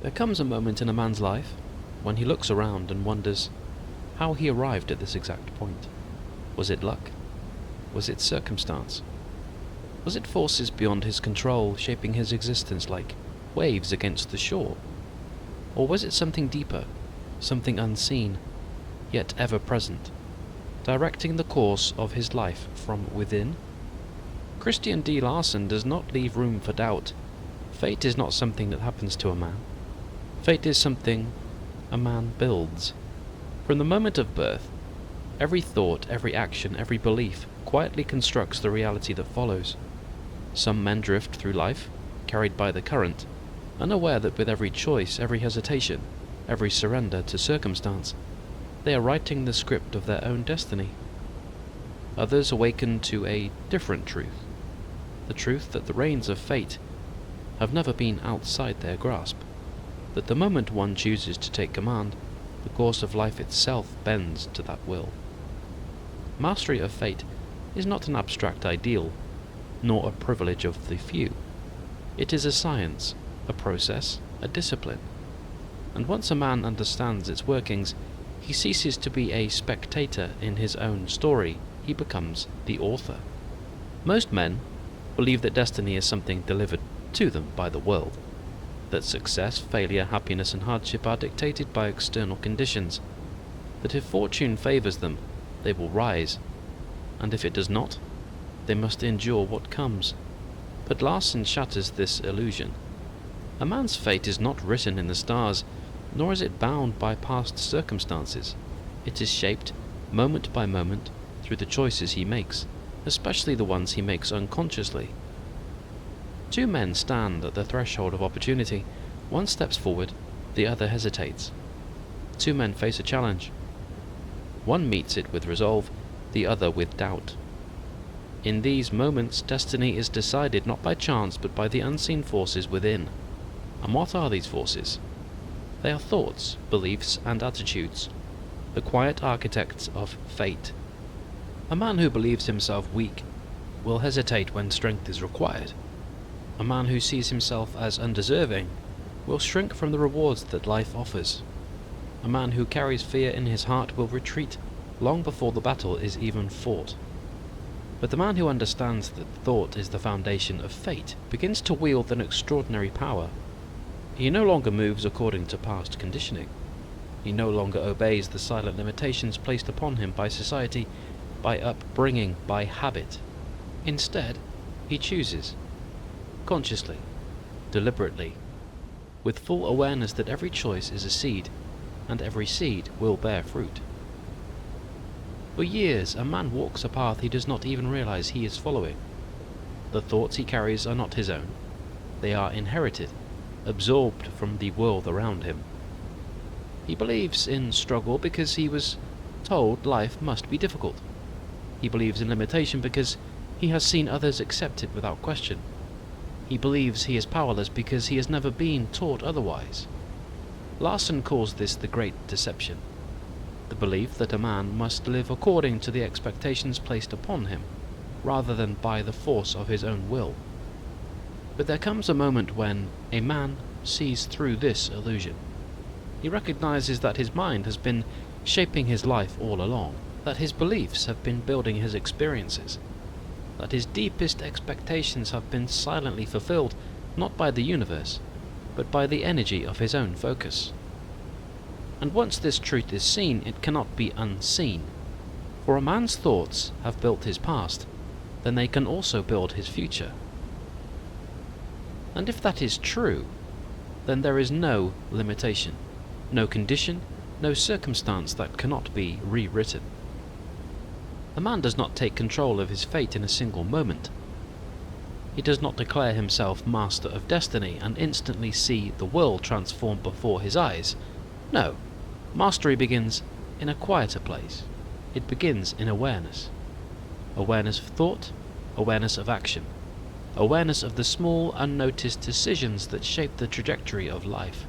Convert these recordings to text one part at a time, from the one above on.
There comes a moment in a man's life when he looks around and wonders how he arrived at this exact point. Was it luck? Was it circumstance? Was it forces beyond his control shaping his existence like waves against the shore? Or was it something deeper, something unseen, yet ever present, directing the course of his life from within? Christian D. Larson does not leave room for doubt. Fate is not something that happens to a man. Fate is something a man builds. From the moment of birth, every thought, every action, every belief quietly constructs the reality that follows. Some men drift through life, carried by the current, unaware that with every choice, every hesitation, every surrender to circumstance, they are writing the script of their own destiny. Others awaken to a different truth, the truth that the reins of fate have never been outside their grasp, that the moment one chooses to take command, the course of life itself bends to that will. Mastery of fate is not an abstract ideal, nor a privilege of the few. It is a science, a process, a discipline. And once a man understands its workings, he ceases to be a spectator in his own story, he becomes the author. Most men believe that destiny is something delivered to them by the world, that success, failure, happiness and hardship are dictated by external conditions, that if fortune favours them, they will rise, and if it does not, they must endure what comes. But Larson shatters this illusion. A man's fate is not written in the stars, nor is it bound by past circumstances. It is shaped, moment by moment, through the choices he makes, especially the ones he makes unconsciously. Two men stand at the threshold of opportunity. One steps forward, the other hesitates. Two men face a challenge. One meets it with resolve, the other with doubt. In these moments, destiny is decided not by chance but by the unseen forces within. And what are these forces? They are thoughts, beliefs, and attitudes, the quiet architects of fate. A man who believes himself weak will hesitate when strength is required. A man who sees himself as undeserving will shrink from the rewards that life offers. A man who carries fear in his heart will retreat long before the battle is even fought. But the man who understands that thought is the foundation of fate begins to wield an extraordinary power. He no longer moves according to past conditioning. He no longer obeys the silent limitations placed upon him by society, by upbringing, by habit. Instead, he chooses, consciously, deliberately, with full awareness that every choice is a seed, and every seed will bear fruit. For years, a man walks a path he does not even realize he is following. The thoughts he carries are not his own. They are inherited, absorbed from the world around him. He believes in struggle because he was told life must be difficult. He believes in limitation because he has seen others accept it without question. He believes he is powerless because he has never been taught otherwise. Larson calls this the great deception, the belief that a man must live according to the expectations placed upon him, rather than by the force of his own will. But there comes a moment when a man sees through this illusion. He recognizes that his mind has been shaping his life all along, that his beliefs have been building his experiences, that his deepest expectations have been silently fulfilled, not by the universe, but by the energy of his own focus. And once this truth is seen, it cannot be unseen. For a man's thoughts have built his past, then they can also build his future. And if that is true, then there is no limitation, no condition, no circumstance that cannot be rewritten. A man does not take control of his fate in a single moment. He does not declare himself master of destiny and instantly see the world transform before his eyes. No, mastery begins in a quieter place. It begins in awareness. Awareness of thought, awareness of action, awareness of the small, unnoticed decisions that shape the trajectory of life.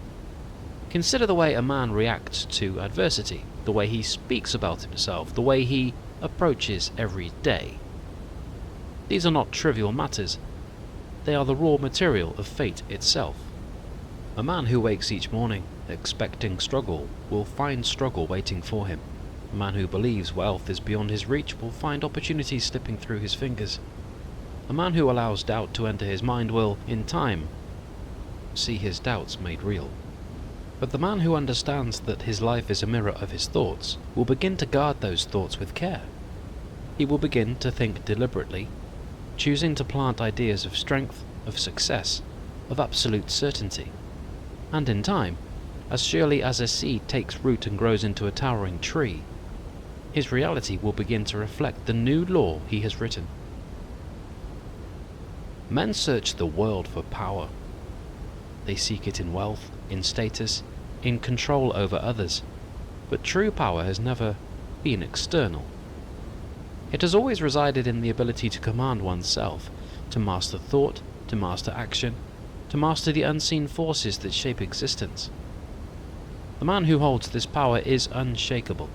Consider the way a man reacts to adversity, the way he speaks about himself, the way he approaches every day. These are not trivial matters. They are the raw material of fate itself. A man who wakes each morning expecting struggle will find struggle waiting for him. A man who believes wealth is beyond his reach will find opportunities slipping through his fingers. A man who allows doubt to enter his mind will, in time, see his doubts made real. But the man who understands that his life is a mirror of his thoughts will begin to guard those thoughts with care. He will begin to think deliberately, choosing to plant ideas of strength, of success, of absolute certainty. And in time, as surely as a seed takes root and grows into a towering tree, his reality will begin to reflect the new law he has written. Men search the world for power. They seek it in wealth, in status, in control over others. But true power has never been external. It has always resided in the ability to command oneself, to master thought, to master action, to master the unseen forces that shape existence. The man who holds this power is unshakable.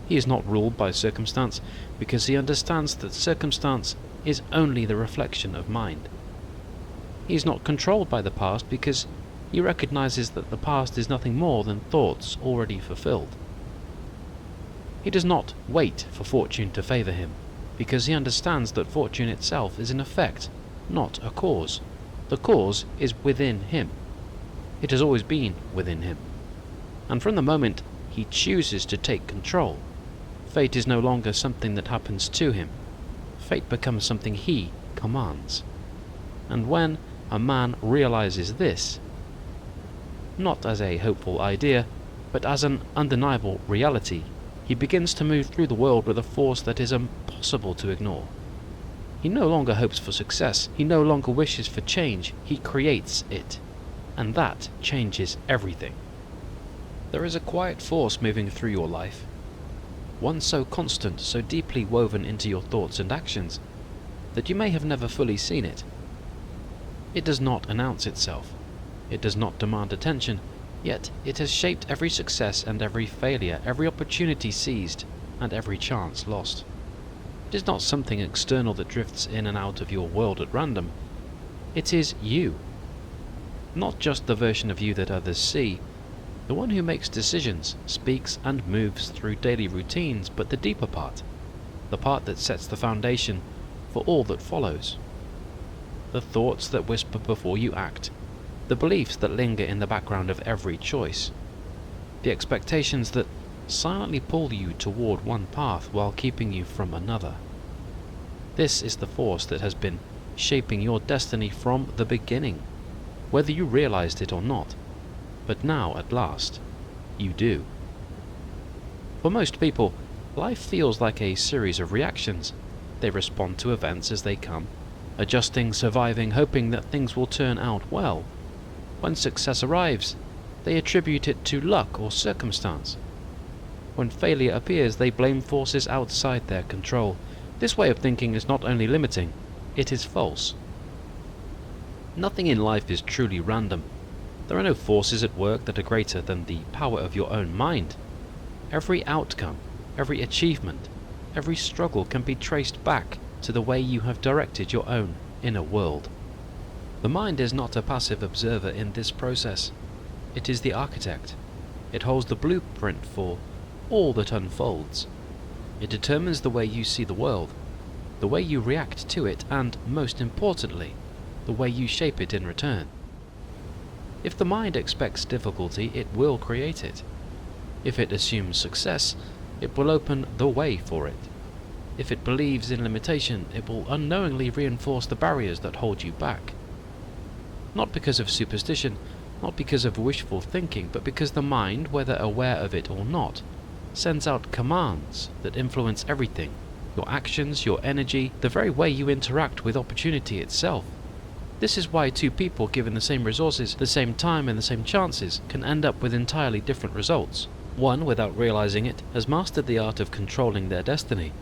He is not ruled by circumstance because he understands that circumstance is only the reflection of mind. He is not controlled by the past because he recognizes that the past is nothing more than thoughts already fulfilled. He does not wait for fortune to favor him because he understands that fortune itself is an effect, not a cause. The cause is within him. It has always been within him. And from the moment he chooses to take control, fate is no longer something that happens to him. Fate becomes something he commands. And when a man realizes this, not as a hopeful idea, but as an undeniable reality, he begins to move through the world with a force that is impossible to ignore. He no longer hopes for success, he no longer wishes for change, he creates it. And that changes everything. There is a quiet force moving through your life, one so constant, so deeply woven into your thoughts and actions, that you may have never fully seen it. It does not announce itself. It does not demand attention, yet it has shaped every success and every failure, every opportunity seized, and every chance lost. It is not something external that drifts in and out of your world at random. It is you. Not just the version of you that others see, the one who makes decisions, speaks and moves through daily routines, but the deeper part, the part that sets the foundation for all that follows. The thoughts that whisper before you act, the beliefs that linger in the background of every choice, the expectations that silently pull you toward one path while keeping you from another. This is the force that has been shaping your destiny from the beginning, whether you realized it or not. But now, at last, you do. For most people, life feels like a series of reactions. They respond to events as they come, adjusting, surviving, hoping that things will turn out well. When success arrives, they attribute it to luck or circumstance. When failure appears, they blame forces outside their control. This way of thinking is not only limiting, it is false. Nothing in life is truly random. There are no forces at work that are greater than the power of your own mind. Every outcome, every achievement, every struggle can be traced back to the way you have directed your own inner world. The mind is not a passive observer in this process. It is the architect. It holds the blueprint for all that unfolds. It determines the way you see the world, the way you react to it, and, most importantly, the way you shape it in return. If the mind expects difficulty, it will create it. If it assumes success, it will open the way for it. If it believes in limitation, it will unknowingly reinforce the barriers that hold you back. Not because of superstition, not because of wishful thinking, but because the mind, whether aware of it or not, sends out commands that influence everything, your actions, your energy, the very way you interact with opportunity itself. This is why two people given the same resources, the same time and the same chances can end up with entirely different results. One, without realizing it, has mastered the art of controlling their destiny.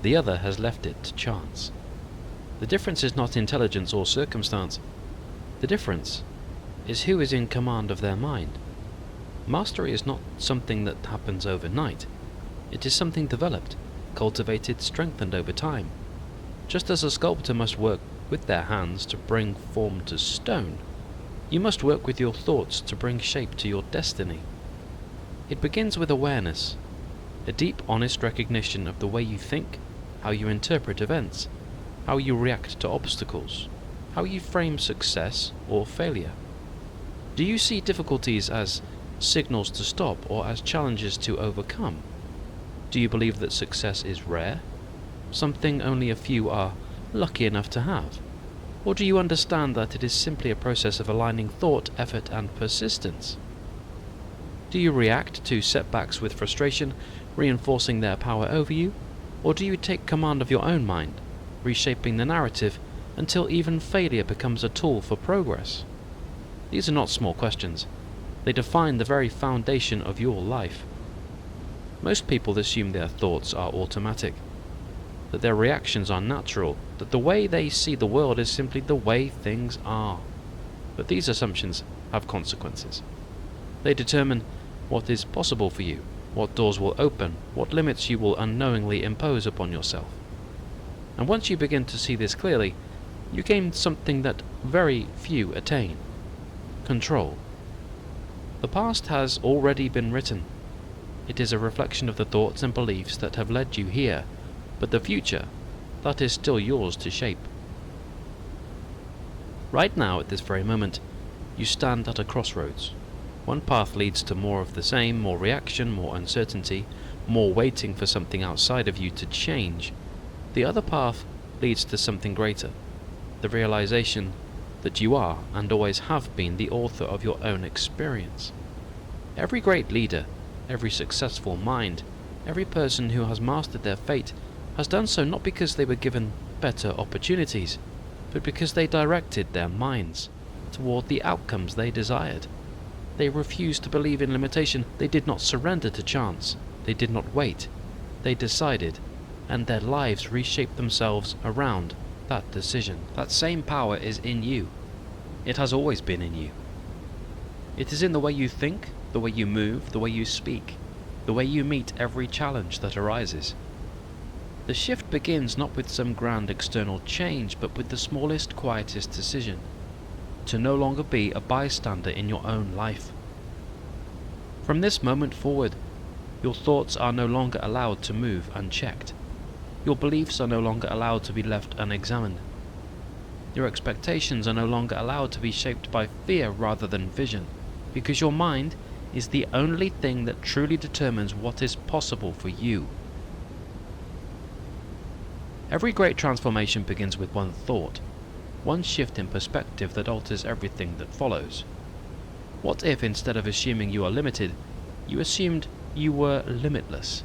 The other has left it to chance. The difference is not intelligence or circumstance. The difference is who is in command of their mind. Mastery is not something that happens overnight. It is something developed, cultivated, strengthened over time. Just as a sculptor must work with their hands to bring form to stone, You must work with your thoughts to bring shape to your destiny. It begins with awareness, a deep, honest recognition of the way you think, how you interpret events, how you react to obstacles, how you frame success or failure. Do you see difficulties as signals to stop or as challenges to overcome? Do you believe that success is rare, something only a few are lucky enough to have? Or do you understand that it is simply a process of aligning thought, effort, and persistence? Do you react to setbacks with frustration, reinforcing their power over you? Or do you take command of your own mind, reshaping the narrative until even failure becomes a tool for progress? These are not small questions. They define the very foundation of your life. Most people assume their thoughts are automatic, that their reactions are natural, that the way they see the world is simply the way things are. But these assumptions have consequences. They determine what is possible for you, what doors will open, what limits you will unknowingly impose upon yourself. And once you begin to see this clearly, you gain something that very few attain: control. The past has already been written. It is a reflection of the thoughts and beliefs that have led you here, but the future, that is still yours to shape. Right now, at this very moment, you stand at a crossroads. One path leads to more of the same, more reaction, more uncertainty, more waiting for something outside of you to change. The other path leads to something greater, the realization that you are and always have been the author of your own experience. Every great leader, every successful mind, every person who has mastered their fate has done so not because they were given better opportunities, but because they directed their minds toward the outcomes they desired. They refused to believe in limitation. They did not surrender to chance. They did not wait. They decided, and their lives reshaped themselves around that decision. That same power is in you. It has always been in you. It is in the way you think, the way you move, the way you speak, the way you meet every challenge that arises. The shift begins not with some grand external change, but with the smallest, quietest decision: to no longer be a bystander in your own life. From this moment forward, your thoughts are no longer allowed to move unchecked. Your beliefs are no longer allowed to be left unexamined. Your expectations are no longer allowed to be shaped by fear rather than vision, because your mind is the only thing that truly determines what is possible for you. Every great transformation begins with one thought, one shift in perspective that alters everything that follows. What if, instead of assuming you are limited, you assumed you were limitless?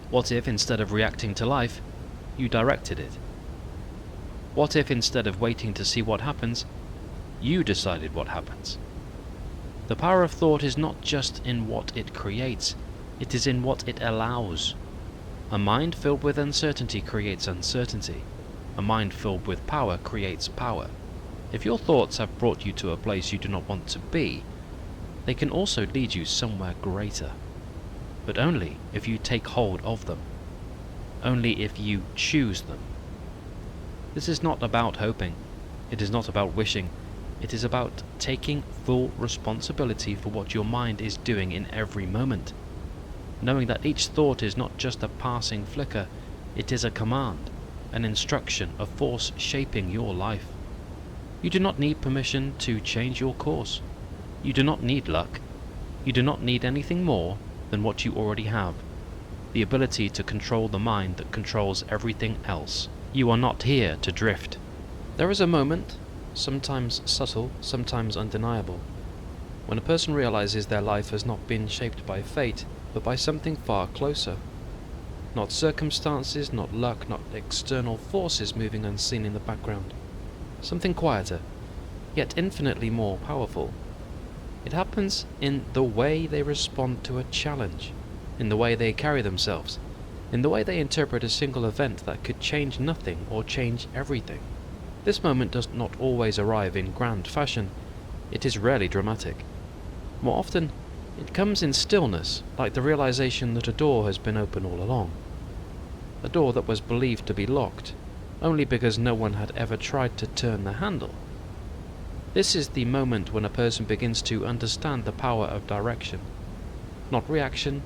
What if, instead of reacting to life, you directed it? What if, instead of waiting to see what happens, you decided what happens? The power of thought is not just in what it creates, it is in what it allows. A mind filled with uncertainty creates uncertainty. A mind filled with power creates power. If your thoughts have brought you to a place you do not want to be, they can also lead you somewhere greater. But only if you take hold of them. Only if you choose them. This is not about hoping. It is not about wishing. It is about taking full responsibility for what your mind is doing in every moment. Knowing that each thought is not just a passing flicker, it is a command, an instruction, a force shaping your life. You do not need permission to change your course. You do not need luck. You do not need anything more than what you already have, the ability to control the mind that controls everything else. You are not here to drift. There is a moment, sometimes subtle, sometimes undeniable, when a person realizes their life has not been shaped by fate, but by something far closer. Not circumstances, not luck, not external forces moving unseen in the background. Something quieter, yet infinitely more powerful. It happens in the way they respond to a challenge, in the way they carry themselves, in the way they interpret a single event that could change nothing or change everything. This moment does not always arrive in grand fashion. It is rarely dramatic. More often, it comes in stillness, like the realization that a door has been open all along. A door that was believed to be locked, only because no one had ever tried to turn the handle. This is the moment when a person begins to understand the power of direction. Not reaction,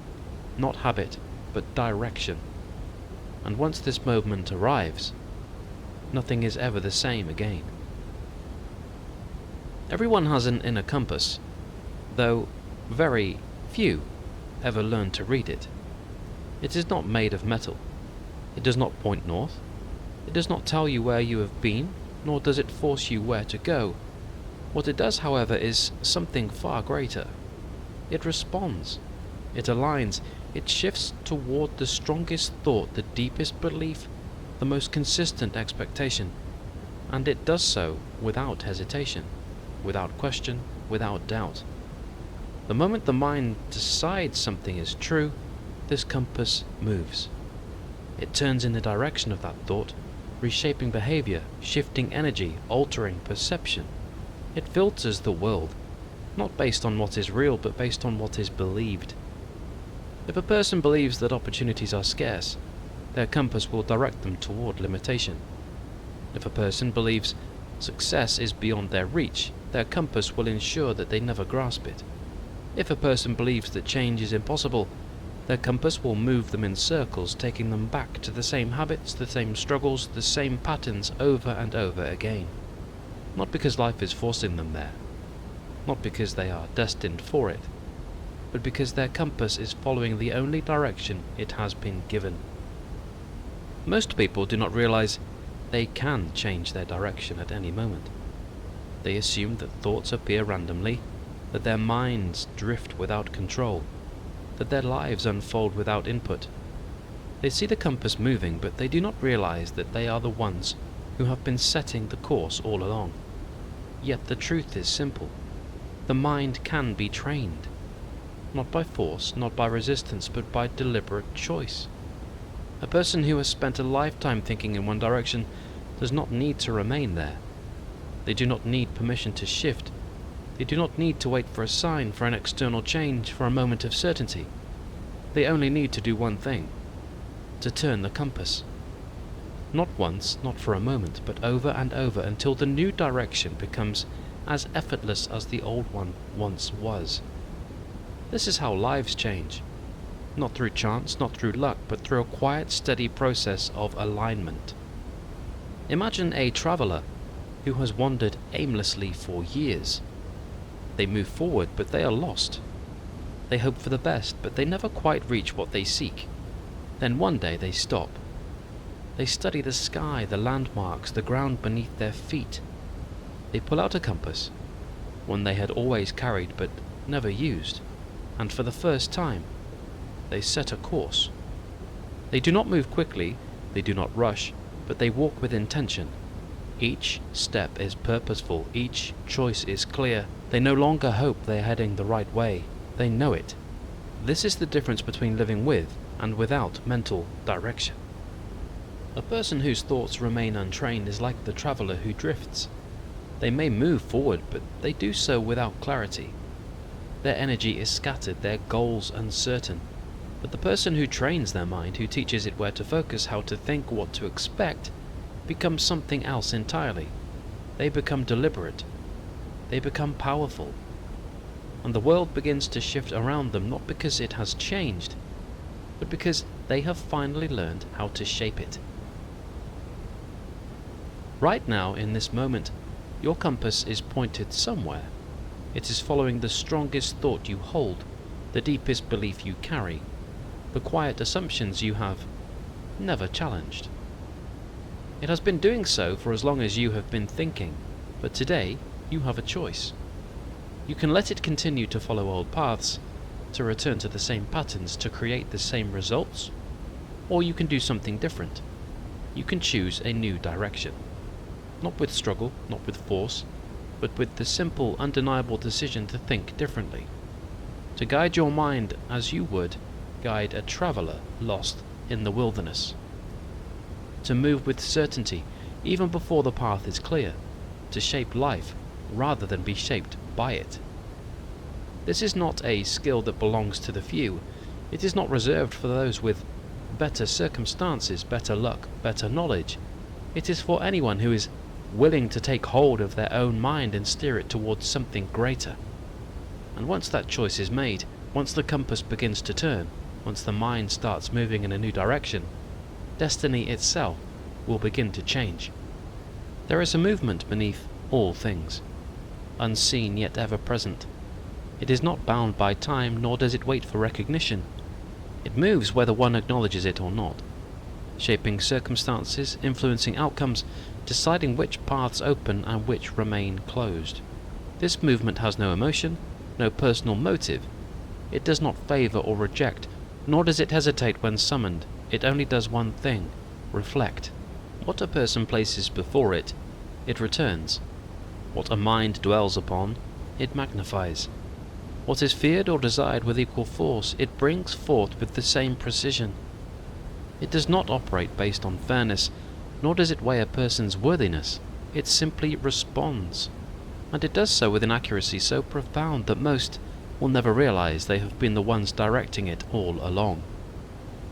not habit, but direction. And once this moment arrives, nothing is ever the same again. Everyone has an inner compass, though very few ever learn to read it. It is not made of metal. It does not point north. It does not tell you where you have been, nor does it force you where to go. What it does, however, is something far greater. It responds. It aligns. It shifts toward the strongest thought, the deepest belief, the most consistent expectation. And it does so without hesitation, without question, without doubt. The moment the mind decides something is true, this compass moves. It turns in the direction of that thought, reshaping behavior, shifting energy, altering perception. It filters the world, not based on what is real, but based on what is believed. If a person believes that opportunities are scarce, their compass will direct them toward limitation. If a person believes success is beyond their reach, their compass will ensure that they never grasp it. If a person believes that change is impossible, their compass will move them in circles, taking them back to the same habits, the same struggles, the same patterns over and over again. Not because life is forcing them there, not because they are destined for it, but because their compass is following the only direction it has been given. Most people do not realize they can change their direction at any moment. They assume that thoughts appear randomly, that their minds drift without control, that their lives unfold without input. They see the compass moving, but they do not realize that they are the ones who have been setting the course all along. Yet the truth is simple. The mind can be trained, not by force, not by resistance, but by deliberate choice. A person who has spent a lifetime thinking in one direction does not need to remain there. They do not need permission to shift. They do not need to wait for a sign, for an external change, for a moment of certainty. They only need to do one thing: to turn the compass. Not once, not for a moment, but over and over until the new direction becomes as effortless as the old one once was. This is how lives change. Not through chance, not through luck, but through a quiet, steady process of alignment. Imagine a traveler who has wandered aimlessly for years. They move forward, but they are lost. They hope for the best, but they never quite reach what they seek. Then one day they stop. They study the sky, the landmarks, the ground beneath their feet. They pull out a compass, one they had always carried but never used, and for the first time, they set a course. They do not move quickly, they do not rush, but they walk with intention. Each step is purposeful, each choice is clear. They no longer hope they are heading the right way, they know it. This is the difference between living with and without mental direction. A person whose thoughts remain untrained is like the traveller who drifts. They may move forward, but they do so without clarity. Their energy is scattered, their goals uncertain. But the person who trains their mind, who teaches it where to focus, how to think, what to expect, becomes something else entirely. They become deliberate. They become powerful. And the world begins to shift around them, not because it has changed, but because they have finally learned how to shape it. Right now, in this moment, your compass is pointed somewhere. It is following the strongest thought you hold, the deepest belief you carry, the quiet assumptions you have never challenged. It has been doing so for as long as you have been thinking, but today you have a choice. You can let it continue to follow old paths, to return to the same patterns, to create the same results, or you can do something different. You can choose a new direction. Not with struggle, not with force, but with the simple, undeniable decision to think differently. To guide your mind as you would guide a traveller lost in the wilderness. To move with certainty, even before the path is clear. To shape life, rather than be shaped by it. This is not a skill that belongs to the few. It is not reserved for those with better circumstances, better luck, better knowledge. It is for anyone who is willing to take hold of their own mind and steer it towards something greater. And once that choice is made, once the compass begins to turn, once the mind starts moving in a new direction, destiny itself will begin to change. There is a movement beneath all things, unseen yet ever present. It is not bound by time, nor does it wait for recognition. It moves whether one acknowledges it or not, shaping circumstances, influencing outcomes, deciding which paths open and which remain closed. This movement has no emotion, no personal motive. It does not favour or reject, nor does it hesitate when summoned. It only does one thing: reflect. What a person places before it, it returns. What a mind dwells upon, it magnifies. What is feared or desired with equal force, it brings forth with the same precision. It does not operate based on fairness, nor does it weigh a person's worthiness. It simply responds, and it does so with an accuracy so profound that most will never realize they have been the ones directing it all along.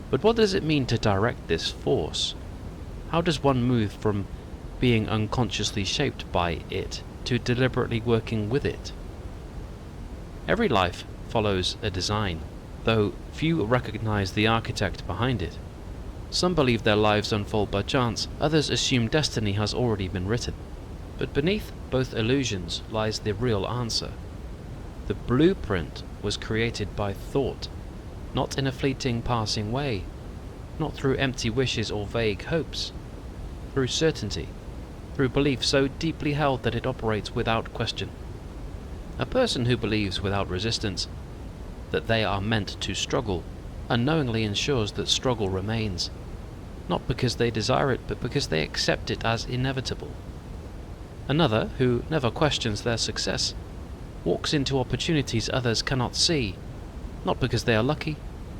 But what does it mean to direct this force? How does one move from being unconsciously shaped by it to deliberately working with it? Every life follows a design, though few recognize the architect behind it. Some believe their lives unfold by chance, others assume destiny has already been written. But beneath both illusions lies the real answer. The blueprint was created by thought, not in a fleeting passing way, not through empty wishes or vague hopes, through certainty, through belief so deeply held that it operates without question. A person who believes without resistance that they are meant to struggle unknowingly ensures that struggle remains, not because they desire it, but because they accept it as inevitable. Another, who never questions their success, walks into opportunities others cannot see, not because they are lucky,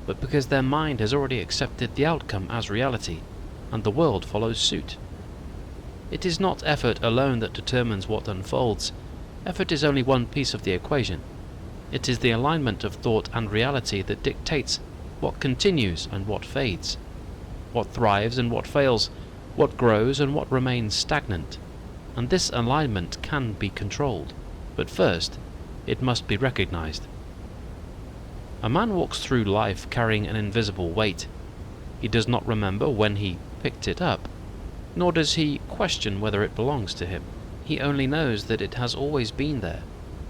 but because their mind has already accepted the outcome as reality, and the world follows suit. It is not effort alone that determines what unfolds. Effort is only one piece of the equation. It is the alignment of thought and reality that dictates what continues and what fades, what thrives and what fails, what grows and what remains stagnant. And this alignment can be controlled, but first it must be recognized. A man walks through life carrying an invisible weight. He does not remember when he picked it up, nor does he question whether it belongs to him. He only knows that it has always been there,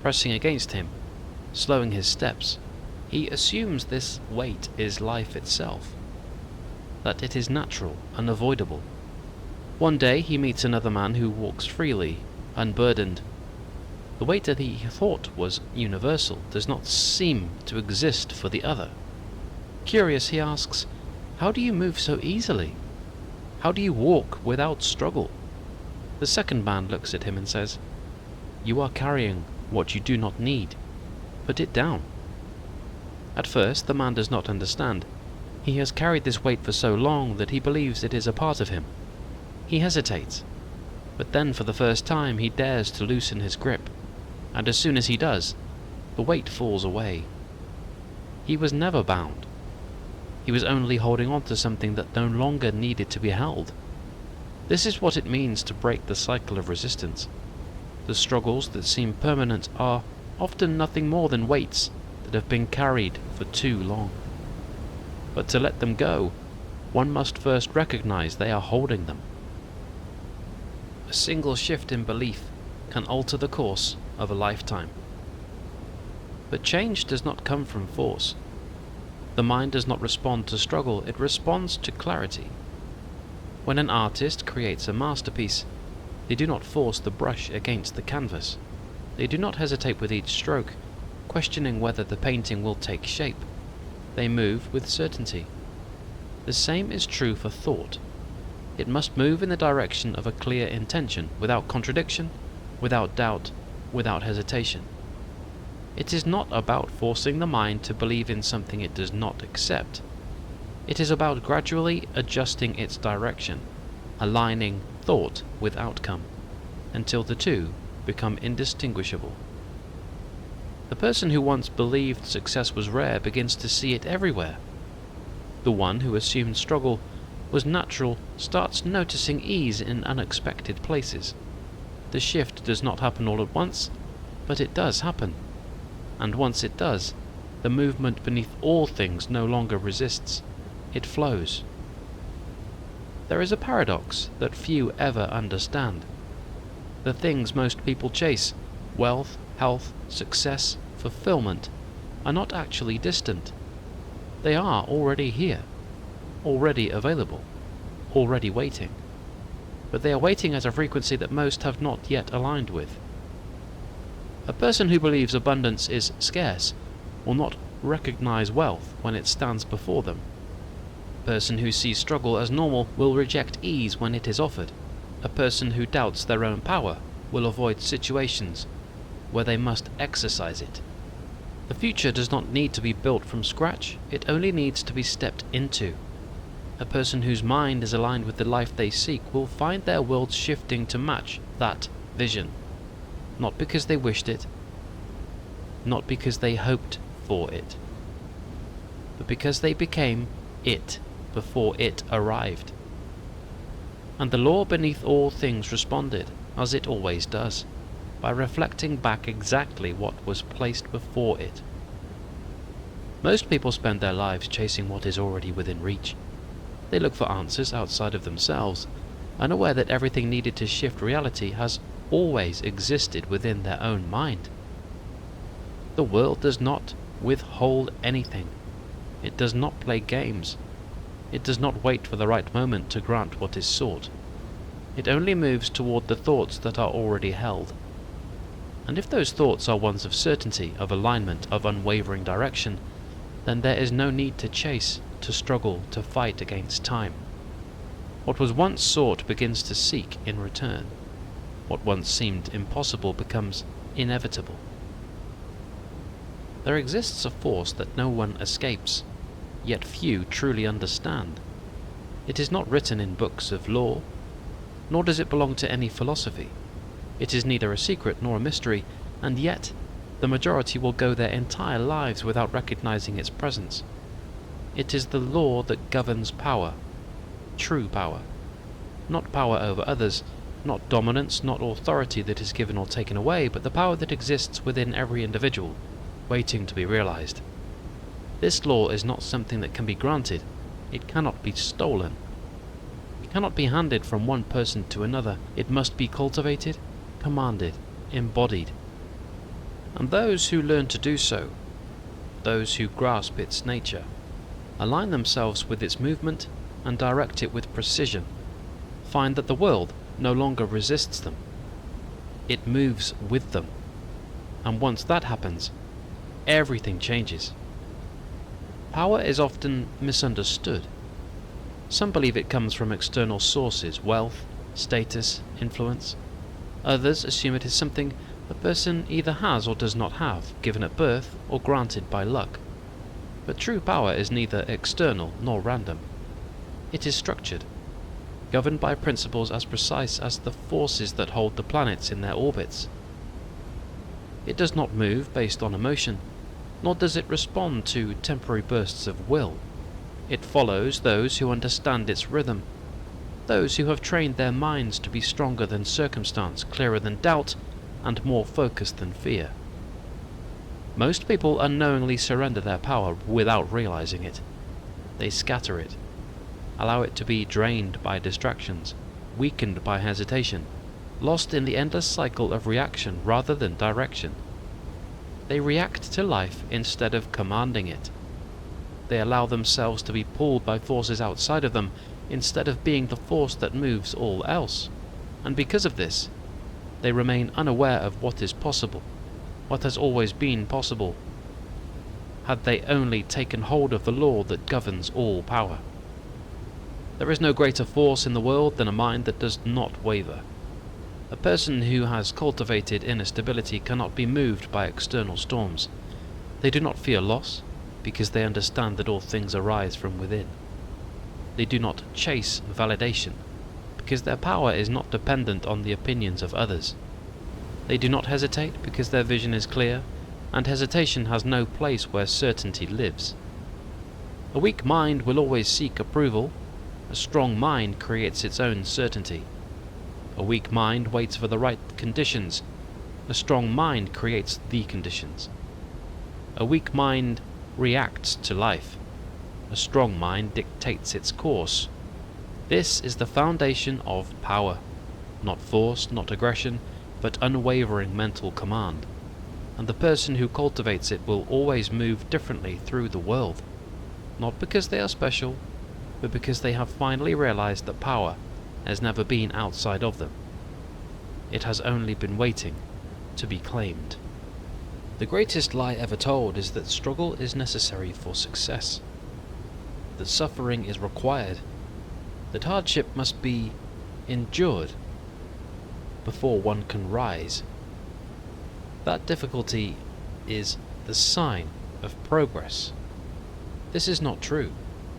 pressing against him, slowing his steps. He assumes this weight is life itself, that it is natural, unavoidable. One day he meets another man who walks freely, unburdened. The weight that he thought was universal does not seem to exist for the other. Curious, he asks, "How do you move so easily? How do you walk without struggle?" The second man looks at him and says, "You are carrying what you do not need. Put it down." At first the man does not understand. He has carried this weight for so long that he believes it is a part of him. He hesitates, but then for the first time he dares to loosen his grip, and as soon as he does, the weight falls away. He was never bound. He was only holding on to something that no longer needed to be held. This is what it means to break the cycle of resistance. The struggles that seem permanent are often nothing more than weights that have been carried for too long. But to let them go, one must first recognize they are holding them. A single shift in belief can alter the course of a lifetime. But change does not come from force. The mind does not respond to struggle, it responds to clarity. When an artist creates a masterpiece, they do not force the brush against the canvas. They do not hesitate with each stroke, questioning whether the painting will take shape. They move with certainty. The same is true for thought. It must move in the direction of a clear intention, without contradiction, without doubt, without hesitation. It is not about forcing the mind to believe in something it does not accept. It is about gradually adjusting its direction, aligning thought with outcome, until the two become indistinguishable. The person who once believed success was rare begins to see it everywhere. The one who assumed struggle was natural starts noticing ease in unexpected places. The shift does not happen all at once, but it does happen. And once it does, the movement beneath all things no longer resists. It flows. There is a paradox that few ever understand. The things most people chase, wealth, health, success, fulfillment, are not actually distant. They are already here, already available, already waiting. But they are waiting at a frequency that most have not yet aligned with. A person who believes abundance is scarce will not recognize wealth when it stands before them. A person who sees struggle as normal will reject ease when it is offered. A person who doubts their own power will avoid situations where they must exercise it. The future does not need to be built from scratch, it only needs to be stepped into. A person whose mind is aligned with the life they seek will find their world shifting to match that vision. Not because they wished it, not because they hoped for it, but because they became it before it arrived. And the law beneath all things responded, as it always does, by reflecting back exactly what was placed before it. Most people spend their lives chasing what is already within reach. They look for answers outside of themselves, unaware that everything needed to shift reality has always existed within their own mind. The world does not withhold anything. It does not play games. It does not wait for the right moment to grant what is sought. It only moves toward the thoughts that are already held. And if those thoughts are ones of certainty, of alignment, of unwavering direction, then there is no need to chase, to struggle, to fight against time. What was once sought begins to seek in return. What once seemed impossible becomes inevitable. There exists a force that no one escapes, yet few truly understand. It is not written in books of law, nor does it belong to any philosophy. It is neither a secret nor a mystery, and yet the majority will go their entire lives without recognizing its presence. It is the law that governs power, true power. Not power over others, not dominance, not authority that is given or taken away, but the power that exists within every individual, waiting to be realized. This law is not something that can be granted. It cannot be stolen. It cannot be handed from one person to another. It must be cultivated, commanded, embodied. And those who learn to do so, those who grasp its nature, align themselves with its movement and direct it with precision, find that the world no longer resists them. It moves with them. And once that happens, everything changes. Power is often misunderstood. Some believe it comes from external sources, wealth, status, influence. Others assume it is something a person either has or does not have, given at birth or granted by luck. But true power is neither external nor random. It is structured, governed by principles as precise as the forces that hold the planets in their orbits. It does not move based on emotion, nor does it respond to temporary bursts of will. It follows those who understand its rhythm, those who have trained their minds to be stronger than circumstance, clearer than doubt, and more focused than fear. Most people unknowingly surrender their power without realizing it. They scatter it, allow it to be drained by distractions, weakened by hesitation, lost in the endless cycle of reaction rather than direction. They react to life instead of commanding it. They allow themselves to be pulled by forces outside of them instead of being the force that moves all else. And because of this, they remain unaware of what is possible, what has always been possible, had they only taken hold of the law that governs all power. There is no greater force in the world than a mind that does not waver. A person who has cultivated inner stability cannot be moved by external storms. They do not fear loss, because they understand that all things arise from within. They do not chase validation, because their power is not dependent on the opinions of others. They do not hesitate, because their vision is clear, and hesitation has no place where certainty lives. A weak mind will always seek approval, A strong mind creates its own certainty. A weak mind waits for the right conditions. A strong mind creates the conditions. A weak mind reacts to life. A strong mind dictates its course. This is the foundation of power. Not force, not aggression, but unwavering mental command. And the person who cultivates it will always move differently through the world. Not because they are special, but because they have finally realized that power has never been outside of them. It has only been waiting to be claimed. The greatest lie ever told is that struggle is necessary for success, that suffering is required, that hardship must be endured before one can rise. That difficulty is the sign of progress. This is not true.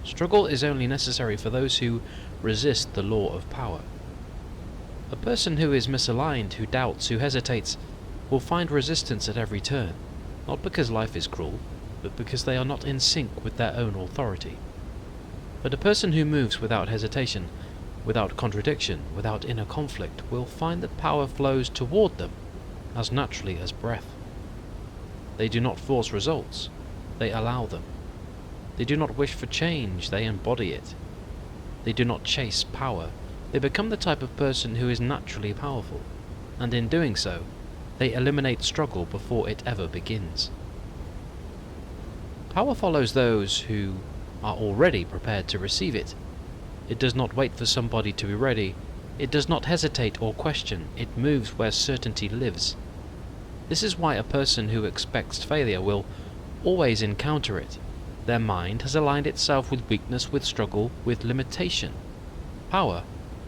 Struggle is only necessary for those who resist the law of power. A person who is misaligned, who doubts, who hesitates, will find resistance at every turn, not because life is cruel, but because they are not in sync with their own authority. But a person who moves without hesitation, without contradiction, without inner conflict, will find that power flows toward them as naturally as breath. They do not force results, they allow them. They do not wish for change, they embody it. They do not chase power, they become the type of person who is naturally powerful, and in doing so, they eliminate struggle before it ever begins. Power follows those who are already prepared to receive it. It does not wait for somebody to be ready. It does not hesitate or question. It moves where certainty lives. This is why a person who expects failure will always encounter it. Their mind has aligned itself with weakness, with struggle, with limitation. Power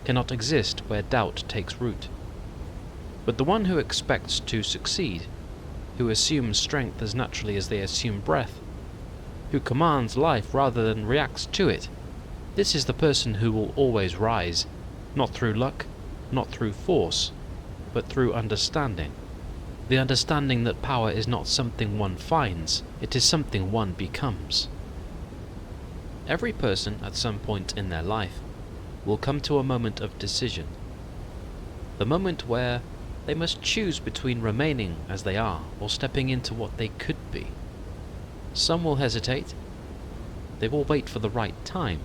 cannot exist where doubt takes root. But the one who expects to succeed, who assumes strength as naturally as they assume breath, who commands life rather than reacts to it, this is the person who will always rise, not through luck, not through force, but through understanding. The understanding that power is not something one finds, it is something one becomes. Every person at some point in their life will come to a moment of decision. The moment where they must choose between remaining as they are or stepping into what they could be. Some will hesitate. They will wait for the right time.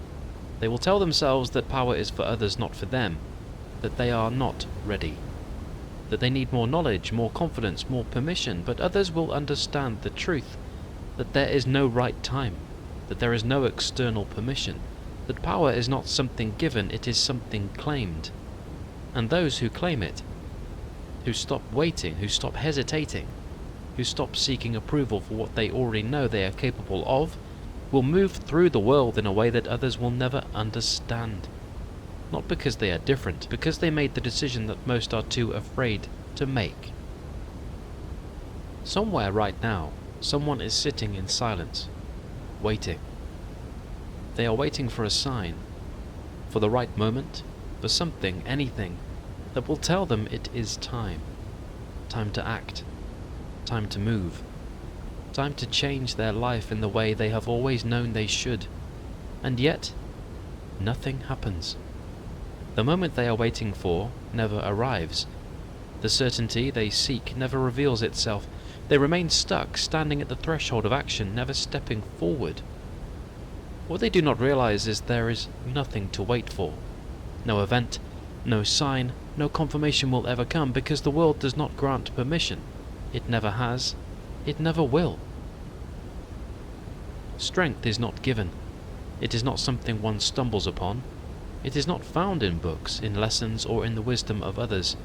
They will tell themselves that power is for others, not for them, that they are not ready, that they need more knowledge, more confidence, more permission, but others will understand the truth, that there is no right time, that there is no external permission, that power is not something given, it is something claimed. And those who claim it, who stop waiting, who stop hesitating, who stop seeking approval for what they already know they are capable of, will move through the world in a way that others will never understand. Not because they are different, because they made the decision that most are too afraid to make. Somewhere right now, someone is sitting in silence, waiting. They are waiting for a sign, for the right moment, for something, anything, that will tell them it is time. Time to act. Time to move. Time to change their life in the way they have always known they should. And yet, nothing happens. The moment they are waiting for never arrives. The certainty they seek never reveals itself. They remain stuck, standing at the threshold of action, never stepping forward. What they do not realize is there is nothing to wait for. No event, no sign, no confirmation will ever come, because the world does not grant permission. It never has. It never will. Strength is not given. It is not something one stumbles upon. It is not found in books, in lessons, or in the wisdom of others.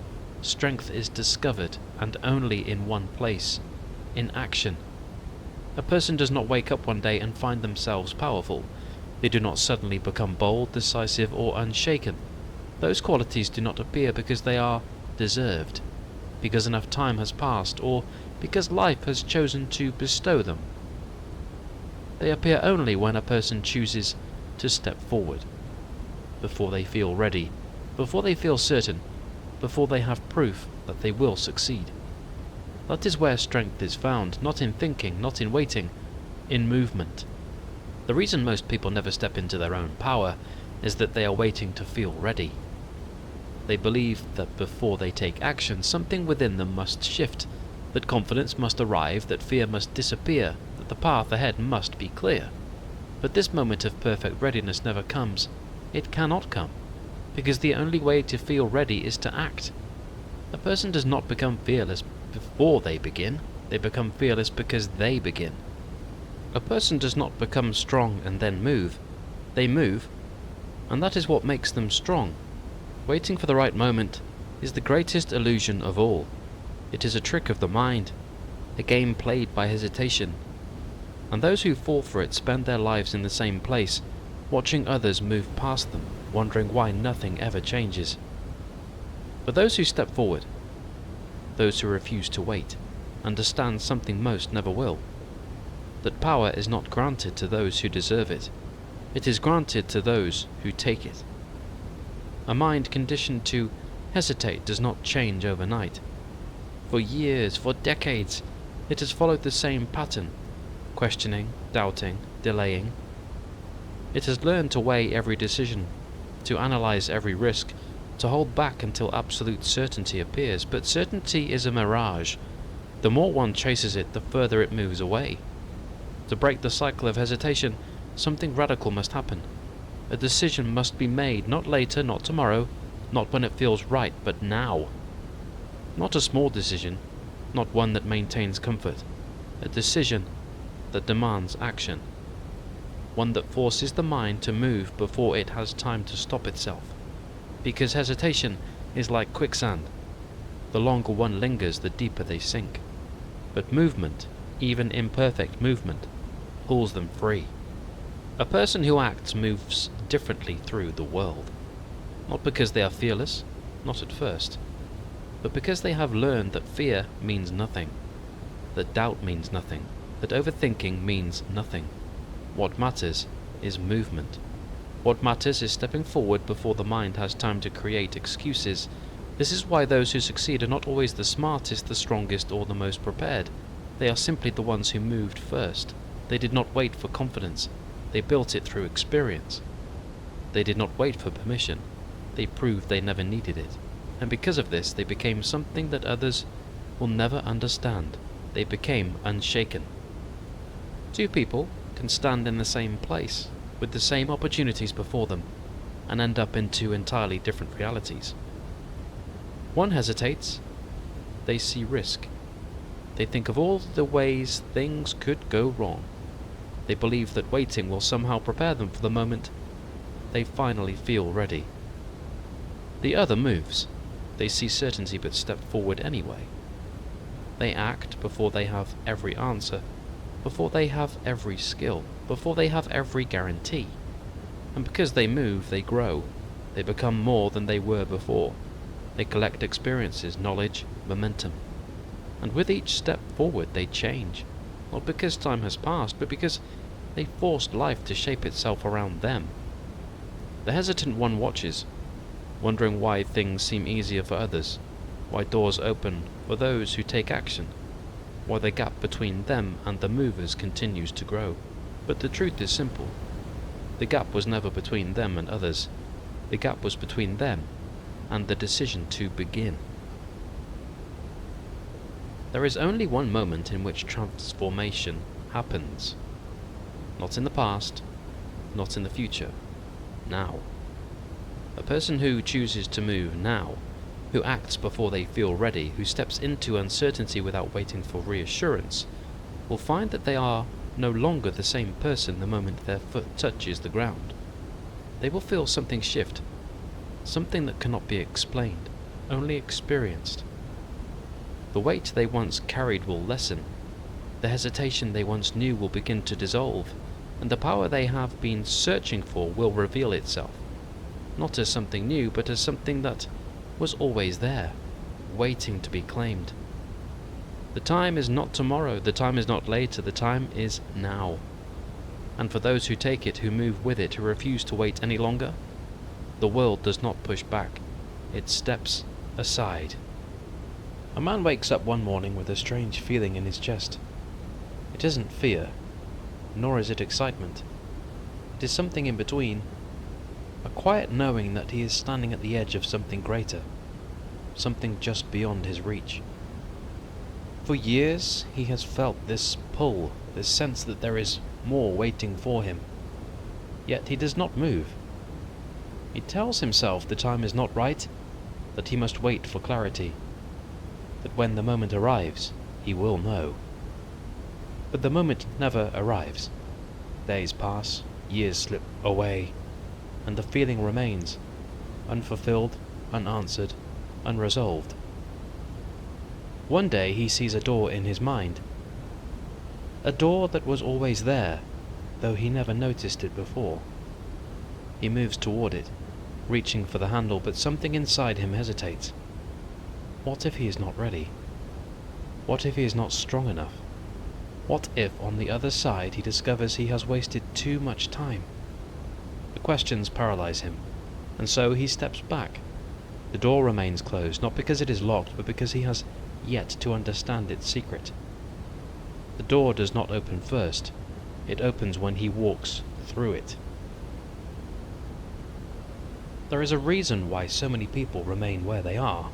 Strength is discovered, and only in one place, in action. A person does not wake up one day and find themselves powerful. They do not suddenly become bold, decisive, or unshaken. Those qualities do not appear because they are deserved, because enough time has passed, or because life has chosen to bestow them. They appear only when a person chooses to step forward, before they feel ready, before they feel certain, before they have proof that they will succeed. That is where strength is found, not in thinking, not in waiting, in movement. The reason most people never step into their own power is that they are waiting to feel ready. They believe that before they take action, something within them must shift, that confidence must arrive, that fear must disappear, that the path ahead must be clear. But this moment of perfect readiness never comes. It cannot come, because the only way to feel ready is to act. A person does not become fearless before they begin. They become fearless because they begin. A person does not become strong and then move. They move, and that is what makes them strong. Waiting for the right moment is the greatest illusion of all. It is a trick of the mind, a game played by hesitation. And those who fall for it spend their lives in the same place, watching others move past them, wondering why nothing ever changes. But those who step forward, those who refuse to wait, understand something most never will. That power is not granted to those who deserve it. It is granted to those who take it. A mind conditioned to hesitate does not change overnight. For years, for decades, it has followed the same pattern, questioning, doubting, delaying. It has learned to weigh every decision, to analyze every risk, to hold back until absolute certainty appears. But certainty is a mirage. The more one chases it, the further it moves away. To break the cycle of hesitation, something radical must happen. A decision must be made, not later, not tomorrow, not when it feels right, but now. Not a small decision, not one that maintains comfort. A decision that demands action. One that forces the mind to move before it has time to stop itself. Because hesitation is like quicksand. The longer one lingers, the deeper they sink. But movement, even imperfect movement, pulls them free. A person who acts moves differently through the world. Not because they are fearless, not at first, but because they have learned that fear means nothing, that doubt means nothing, that overthinking means nothing. What matters is movement. What matters is stepping forward before the mind has time to create excuses. This is why those who succeed are not always the smartest, the strongest, or the most prepared. They are simply the ones who moved first. They did not wait for confidence. They built it through experience. They did not wait for permission. They proved they never needed it. And because of this, they became something that others will never understand. They became unshaken. Two people can stand in the same place, with the same opportunities before them, and end up in two entirely different realities. One hesitates. They see risk. They think of all the ways things could go wrong. They believe that waiting will somehow prepare them for the moment they finally feel ready. The other moves. They see certainty but step forward anyway. They act before they have every answer, before they have every skill, before they have every guarantee. And because they move, they grow. They become more than they were before. They collect experiences, knowledge, momentum. And with each step forward, they change. Not because time has passed, but because they forced life to shape itself around them. The hesitant one watches, wondering why things seem easier for others, why doors open for those who take action, why the gap between them and the movers continues to grow. But the truth is simple. The gap was never between them and others. The gap was between them and the decision to begin. There is only one moment in which transformation happens. Not in the past, not in the future. Now. A person who chooses to move now, who acts before they feel ready, who steps into uncertainty without waiting for reassurance, will find that they are no longer the same person the moment their foot touches the ground. They will feel something shift, something that cannot be explained, only experienced. The weight they once carried will lessen, the hesitation they once knew will begin to dissolve, and the power they have been searching for will reveal itself, not as something new, but as something that was always there, waiting to be claimed. The time is not tomorrow, the time is not later, the time is now. And for those who take it, who move with it, who refuse to wait any longer, the world does not push back, it steps aside. A man wakes up one morning with a strange feeling in his chest. It isn't fear, nor is it excitement. It is something in between. a quiet knowing that he is standing at the edge of something greater, something just beyond his reach. For years he has felt this pull, this sense that there is more waiting for him. Yet he does not move. He tells himself the time is not right, that he must wait for clarity, that when the moment arrives, he will know. But the moment never arrives. Days pass, years slip away, and the feeling remains, unfulfilled, unanswered, unresolved. One day he sees a door in his mind, a door that was always there, though he never noticed it before. He moves toward it, reaching for the handle, but something inside him hesitates. What if he is not ready? What if he is not strong enough? What if on the other side he discovers he has wasted too much time? The questions paralyze him, and so he steps back. The door remains closed, not because it is locked, but because he has yet to understand its secret. The door does not open first. It opens when he walks through it. There is a reason why so many people remain where they are,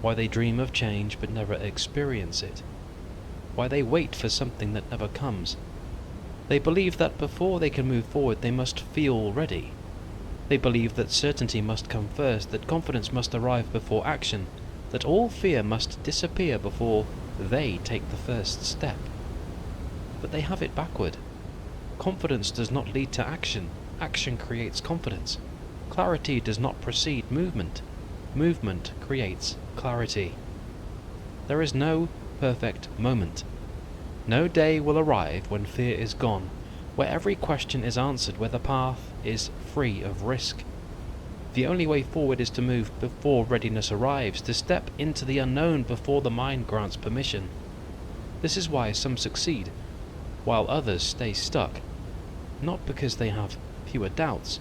why they dream of change but never experience it, why they wait for something that never comes. They believe that before they can move forward they must feel ready. They believe that certainty must come first, that confidence must arrive before action, that all fear must disappear before they take the first step. But they have it backward. Confidence does not lead to action. Action creates confidence. Clarity does not precede movement. Movement creates clarity. There is no perfect moment. No day will arrive when fear is gone, where every question is answered, where the path is free of risk. The only way forward is to move before readiness arrives, to step into the unknown before the mind grants permission. This is why some succeed, while others stay stuck, not because they have fewer doubts,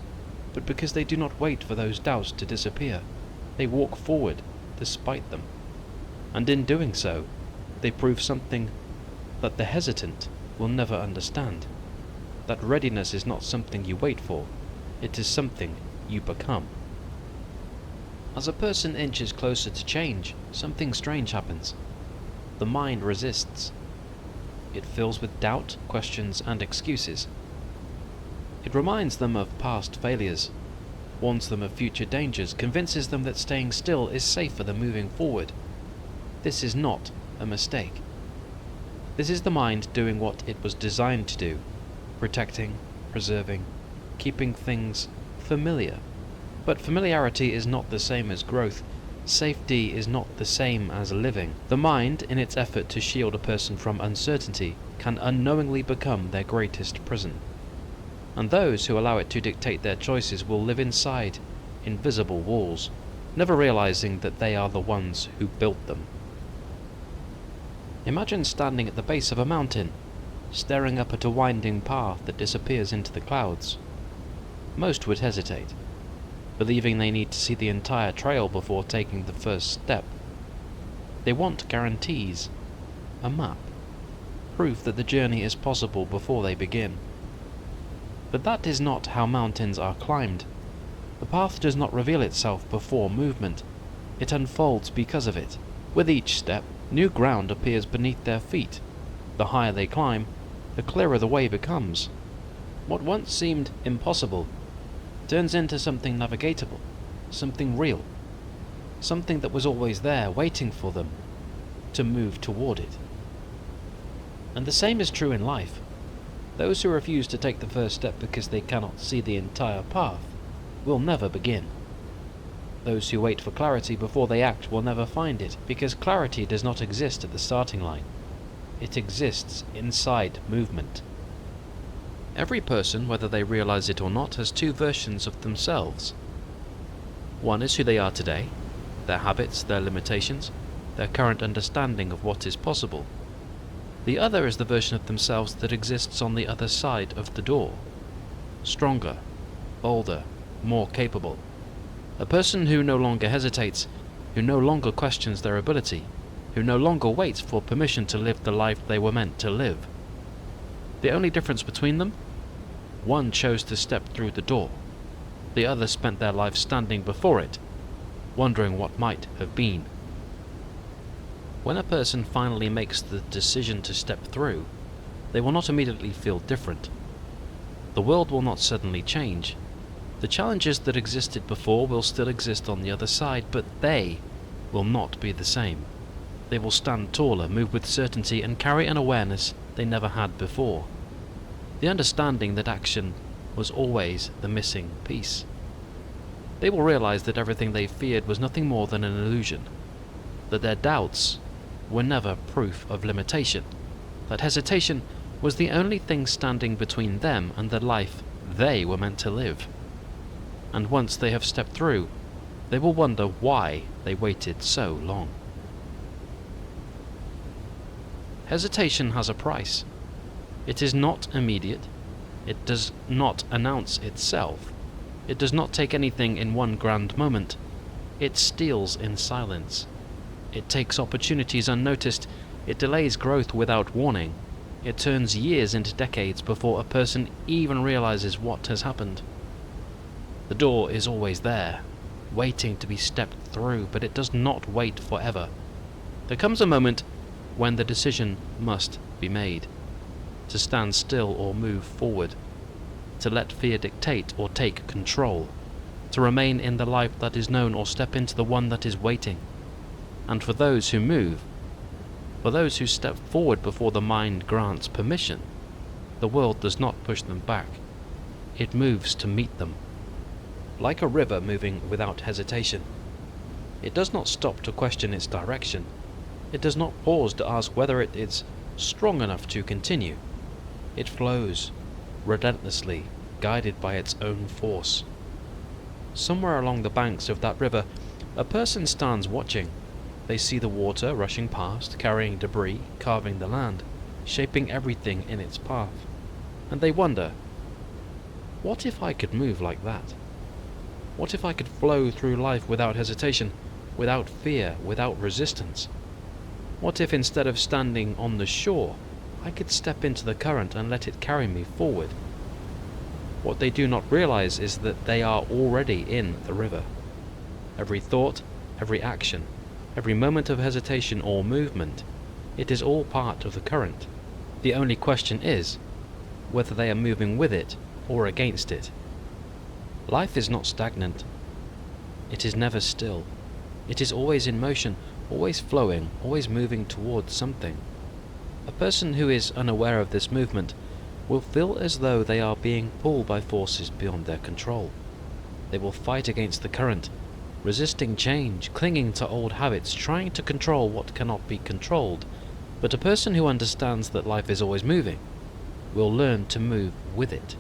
but because they do not wait for those doubts to disappear. They walk forward despite them, and in doing so, they prove something that the hesitant will never understand, that readiness is not something you wait for, it is something you become. As a person inches closer to change, something strange happens. The mind resists. It fills with doubt, questions, and excuses. It reminds them of past failures, warns them of future dangers, convinces them that staying still is safer than moving forward. This is not a mistake. This is the mind doing what it was designed to do, protecting, preserving, keeping things familiar. But familiarity is not the same as growth. Safety is not the same as living. The mind, in its effort to shield a person from uncertainty, can unknowingly become their greatest prison. And those who allow it to dictate their choices will live inside invisible walls, never realizing that they are the ones who built them. Imagine standing at the base of a mountain, staring up at a winding path that disappears into the clouds. Most would hesitate, believing they need to see the entire trail before taking the first step. They want guarantees, a map, proof that the journey is possible before they begin. But that is not how mountains are climbed. The path does not reveal itself before movement. It unfolds because of it. With each step, new ground appears beneath their feet. The higher they climb, the clearer the way becomes. What once seemed impossible turns into something navigatable, something real, something that was always there, waiting for them to move toward it. And the same is true in life. Those who refuse to take the first step because they cannot see the entire path will never begin. Those who wait for clarity before they act will never find it, because clarity does not exist at the starting line. It exists inside movement. Every person, whether they realize it or not, has two versions of themselves. One is who they are today, their habits, their limitations, their current understanding of what is possible. The other is the version of themselves that exists on the other side of the door. Stronger, bolder, more capable. A person who no longer hesitates, who no longer questions their ability, who no longer waits for permission to live the life they were meant to live. The only difference between them? One chose to step through the door. The other spent their life standing before it, wondering what might have been. When a person finally makes the decision to step through, they will not immediately feel different. The world will not suddenly change. The challenges that existed before will still exist on the other side, but they will not be the same. They will stand taller, move with certainty, and carry an awareness they never had before. The understanding that action was always the missing piece. They will realize that everything they feared was nothing more than an illusion, that their doubts were never proof of limitation, that hesitation was the only thing standing between them and the life they were meant to live. And once they have stepped through, they will wonder why they waited so long. Hesitation has a price. It is not immediate. It does not announce itself. It does not take anything in one grand moment. It steals in silence. It takes opportunities unnoticed. It delays growth without warning. It turns years into decades before a person even realizes what has happened. The door is always there, waiting to be stepped through, but it does not wait forever. There comes a moment when the decision must be made, to stand still or move forward, to let fear dictate or take control, to remain in the life that is known or step into the one that is waiting. And for those who move, for those who step forward before the mind grants permission, the world does not push them back. It moves to meet them. Like a river moving without hesitation. It does not stop to question its direction. It does not pause to ask whether it is strong enough to continue. It flows, relentlessly, guided by its own force. Somewhere along the banks of that river, a person stands watching. They see the water rushing past, carrying debris, carving the land, shaping everything in its path. And they wonder, what if I could move like that? What if I could flow through life without hesitation, without fear, without resistance? What if instead of standing on the shore, I could step into the current and let it carry me forward? What they do not realize is that they are already in the river. Every thought, every action, every moment of hesitation or movement, it is all part of the current. The only question is whether they are moving with it or against it. Life is not stagnant. It is never still. It is always in motion, always flowing, always moving towards something. A person who is unaware of this movement will feel as though they are being pulled by forces beyond their control. They will fight against the current, resisting change, clinging to old habits, trying to control what cannot be controlled. But a person who understands that life is always moving will learn to move with it.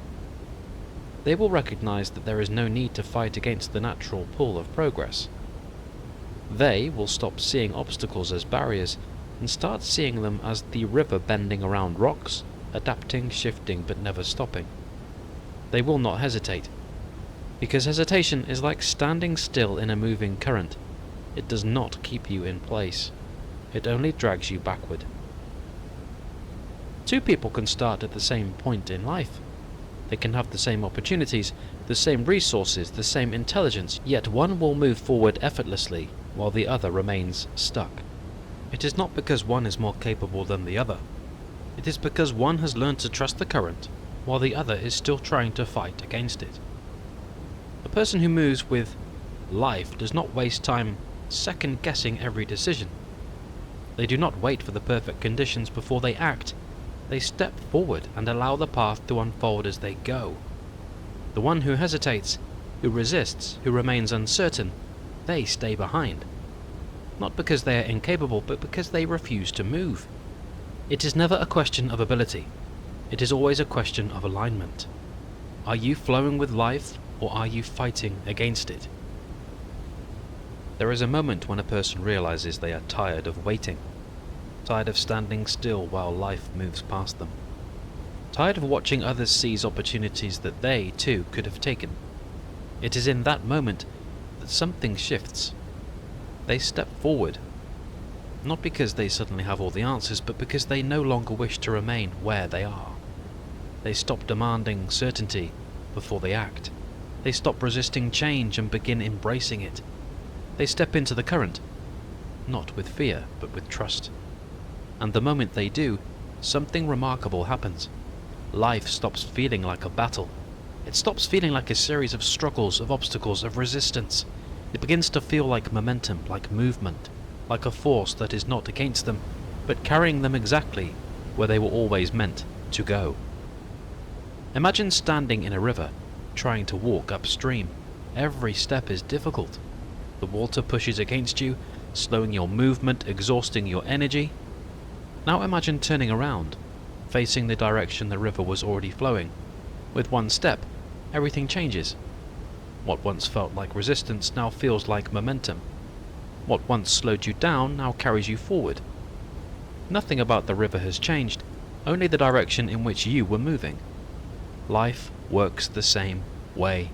They will recognize that there is no need to fight against the natural pull of progress. They will stop seeing obstacles as barriers and start seeing them as the river bending around rocks, adapting, shifting, but never stopping. They will not hesitate, because hesitation is like standing still in a moving current. It does not keep you in place. It only drags you backward. Two people can start at the same point in life. They can have the same opportunities, the same resources, the same intelligence, yet one will move forward effortlessly while the other remains stuck. It is not because one is more capable than the other. It is because one has learned to trust the current while the other is still trying to fight against it. A person who moves with life does not waste time second-guessing every decision. They do not wait for the perfect conditions before they act. They step forward and allow the path to unfold as they go. The one who hesitates, who resists, who remains uncertain, they stay behind. Not because they are incapable, but because they refuse to move. It is never a question of ability. It is always a question of alignment. Are you flowing with life, or are you fighting against it? There is a moment when a person realizes they are tired of waiting. Tired of standing still while life moves past them. Tired of watching others seize opportunities that they, too, could have taken. It is in that moment that something shifts. They step forward, not because they suddenly have all the answers, but because they no longer wish to remain where they are. They stop demanding certainty before they act. They stop resisting change and begin embracing it. They step into the current, not with fear, but with trust. And the moment they do, something remarkable happens. Life stops feeling like a battle. It stops feeling like a series of struggles, of obstacles, of resistance. It begins to feel like momentum, like movement, like a force that is not against them, but carrying them exactly where they were always meant to go. Imagine standing in a river, trying to walk upstream. Every step is difficult. The water pushes against you, slowing your movement, exhausting your energy. Now imagine turning around, facing the direction the river was already flowing. With one step, everything changes. What once felt like resistance now feels like momentum. What once slowed you down now carries you forward. Nothing about the river has changed, only the direction in which you were moving. Life works the same way.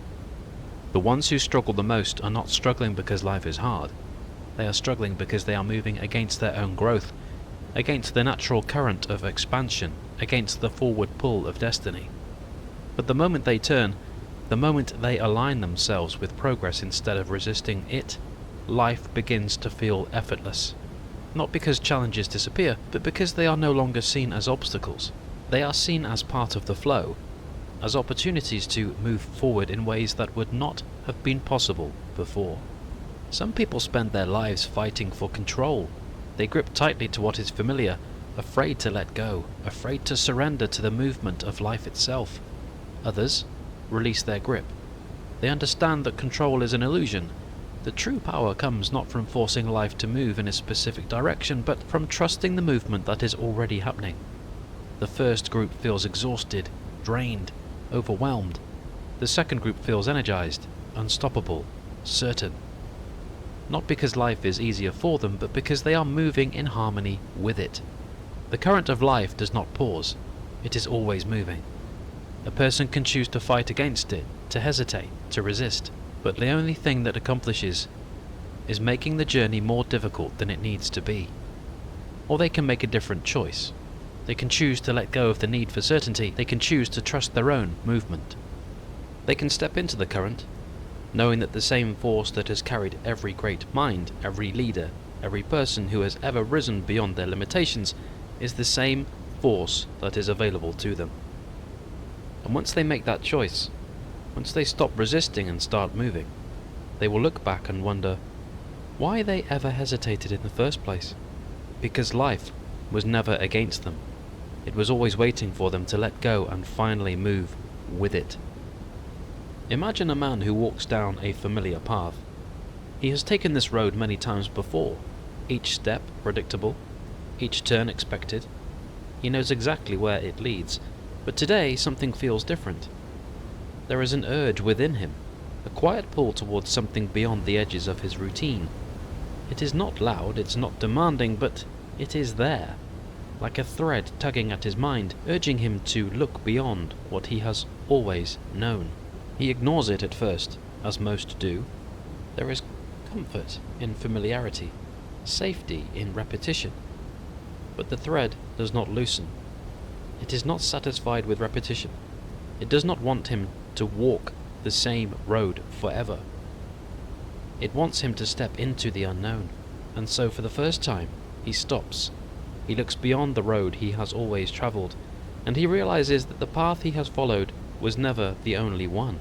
The ones who struggle the most are not struggling because life is hard. They are struggling because they are moving against their own growth, against the natural current of expansion, against the forward pull of destiny. But the moment they turn, the moment they align themselves with progress instead of resisting it, life begins to feel effortless. Not because challenges disappear, but because they are no longer seen as obstacles. They are seen as part of the flow, as opportunities to move forward in ways that would not have been possible before. Some people spend their lives fighting for control. They grip tightly to what is familiar, afraid to let go, afraid to surrender to the movement of life itself. Others release their grip. They understand that control is an illusion. The true power comes not from forcing life to move in a specific direction, but from trusting the movement that is already happening. The first group feels exhausted, drained, overwhelmed. The second group feels energized, unstoppable, certain. Not because life is easier for them, but because they are moving in harmony with it. The current of life does not pause. It is always moving. A person can choose to fight against it, to hesitate, to resist, but the only thing that accomplishes is making the journey more difficult than it needs to be. Or they can make a different choice. They can choose to let go of the need for certainty. They can choose to trust their own movement. They can step into the current, knowing that the same force that has carried every great mind, every leader, every person who has ever risen beyond their limitations, is the same force that is available to them. And once they make that choice, once they stop resisting and start moving, they will look back and wonder why they ever hesitated in the first place. Because life was never against them. It was always waiting for them to let go and finally move with it. Imagine a man who walks down a familiar path. He has taken this road many times before, each step predictable, each turn expected. He knows exactly where it leads, but today something feels different. There is an urge within him, a quiet pull towards something beyond the edges of his routine. It is not loud, it's not demanding, but it is there, like a thread tugging at his mind, urging him to look beyond what he has always known. He ignores it at first, as most do. There is comfort in familiarity, safety in repetition. But the thread does not loosen. It is not satisfied with repetition. It does not want him to walk the same road forever. It wants him to step into the unknown, and so for the first time, he stops. He looks beyond the road he has always travelled, and he realizes that the path he has followed was never the only one.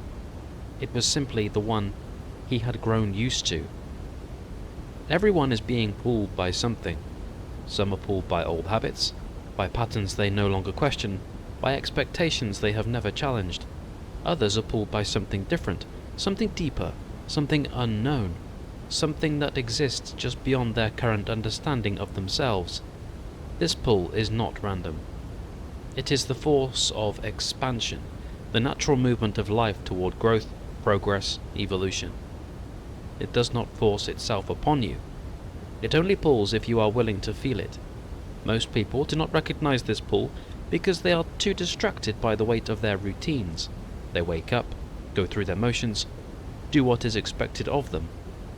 It was simply the one he had grown used to. Everyone is being pulled by something. Some are pulled by old habits, by patterns they no longer question, by expectations they have never challenged. Others are pulled by something different, something deeper, something unknown, something that exists just beyond their current understanding of themselves. This pull is not random. It is the force of expansion, the natural movement of life toward growth, progress, evolution. It does not force itself upon you. It only pulls if you are willing to feel it. Most people do not recognize this pull because they are too distracted by the weight of their routines. They wake up, go through their motions, do what is expected of them,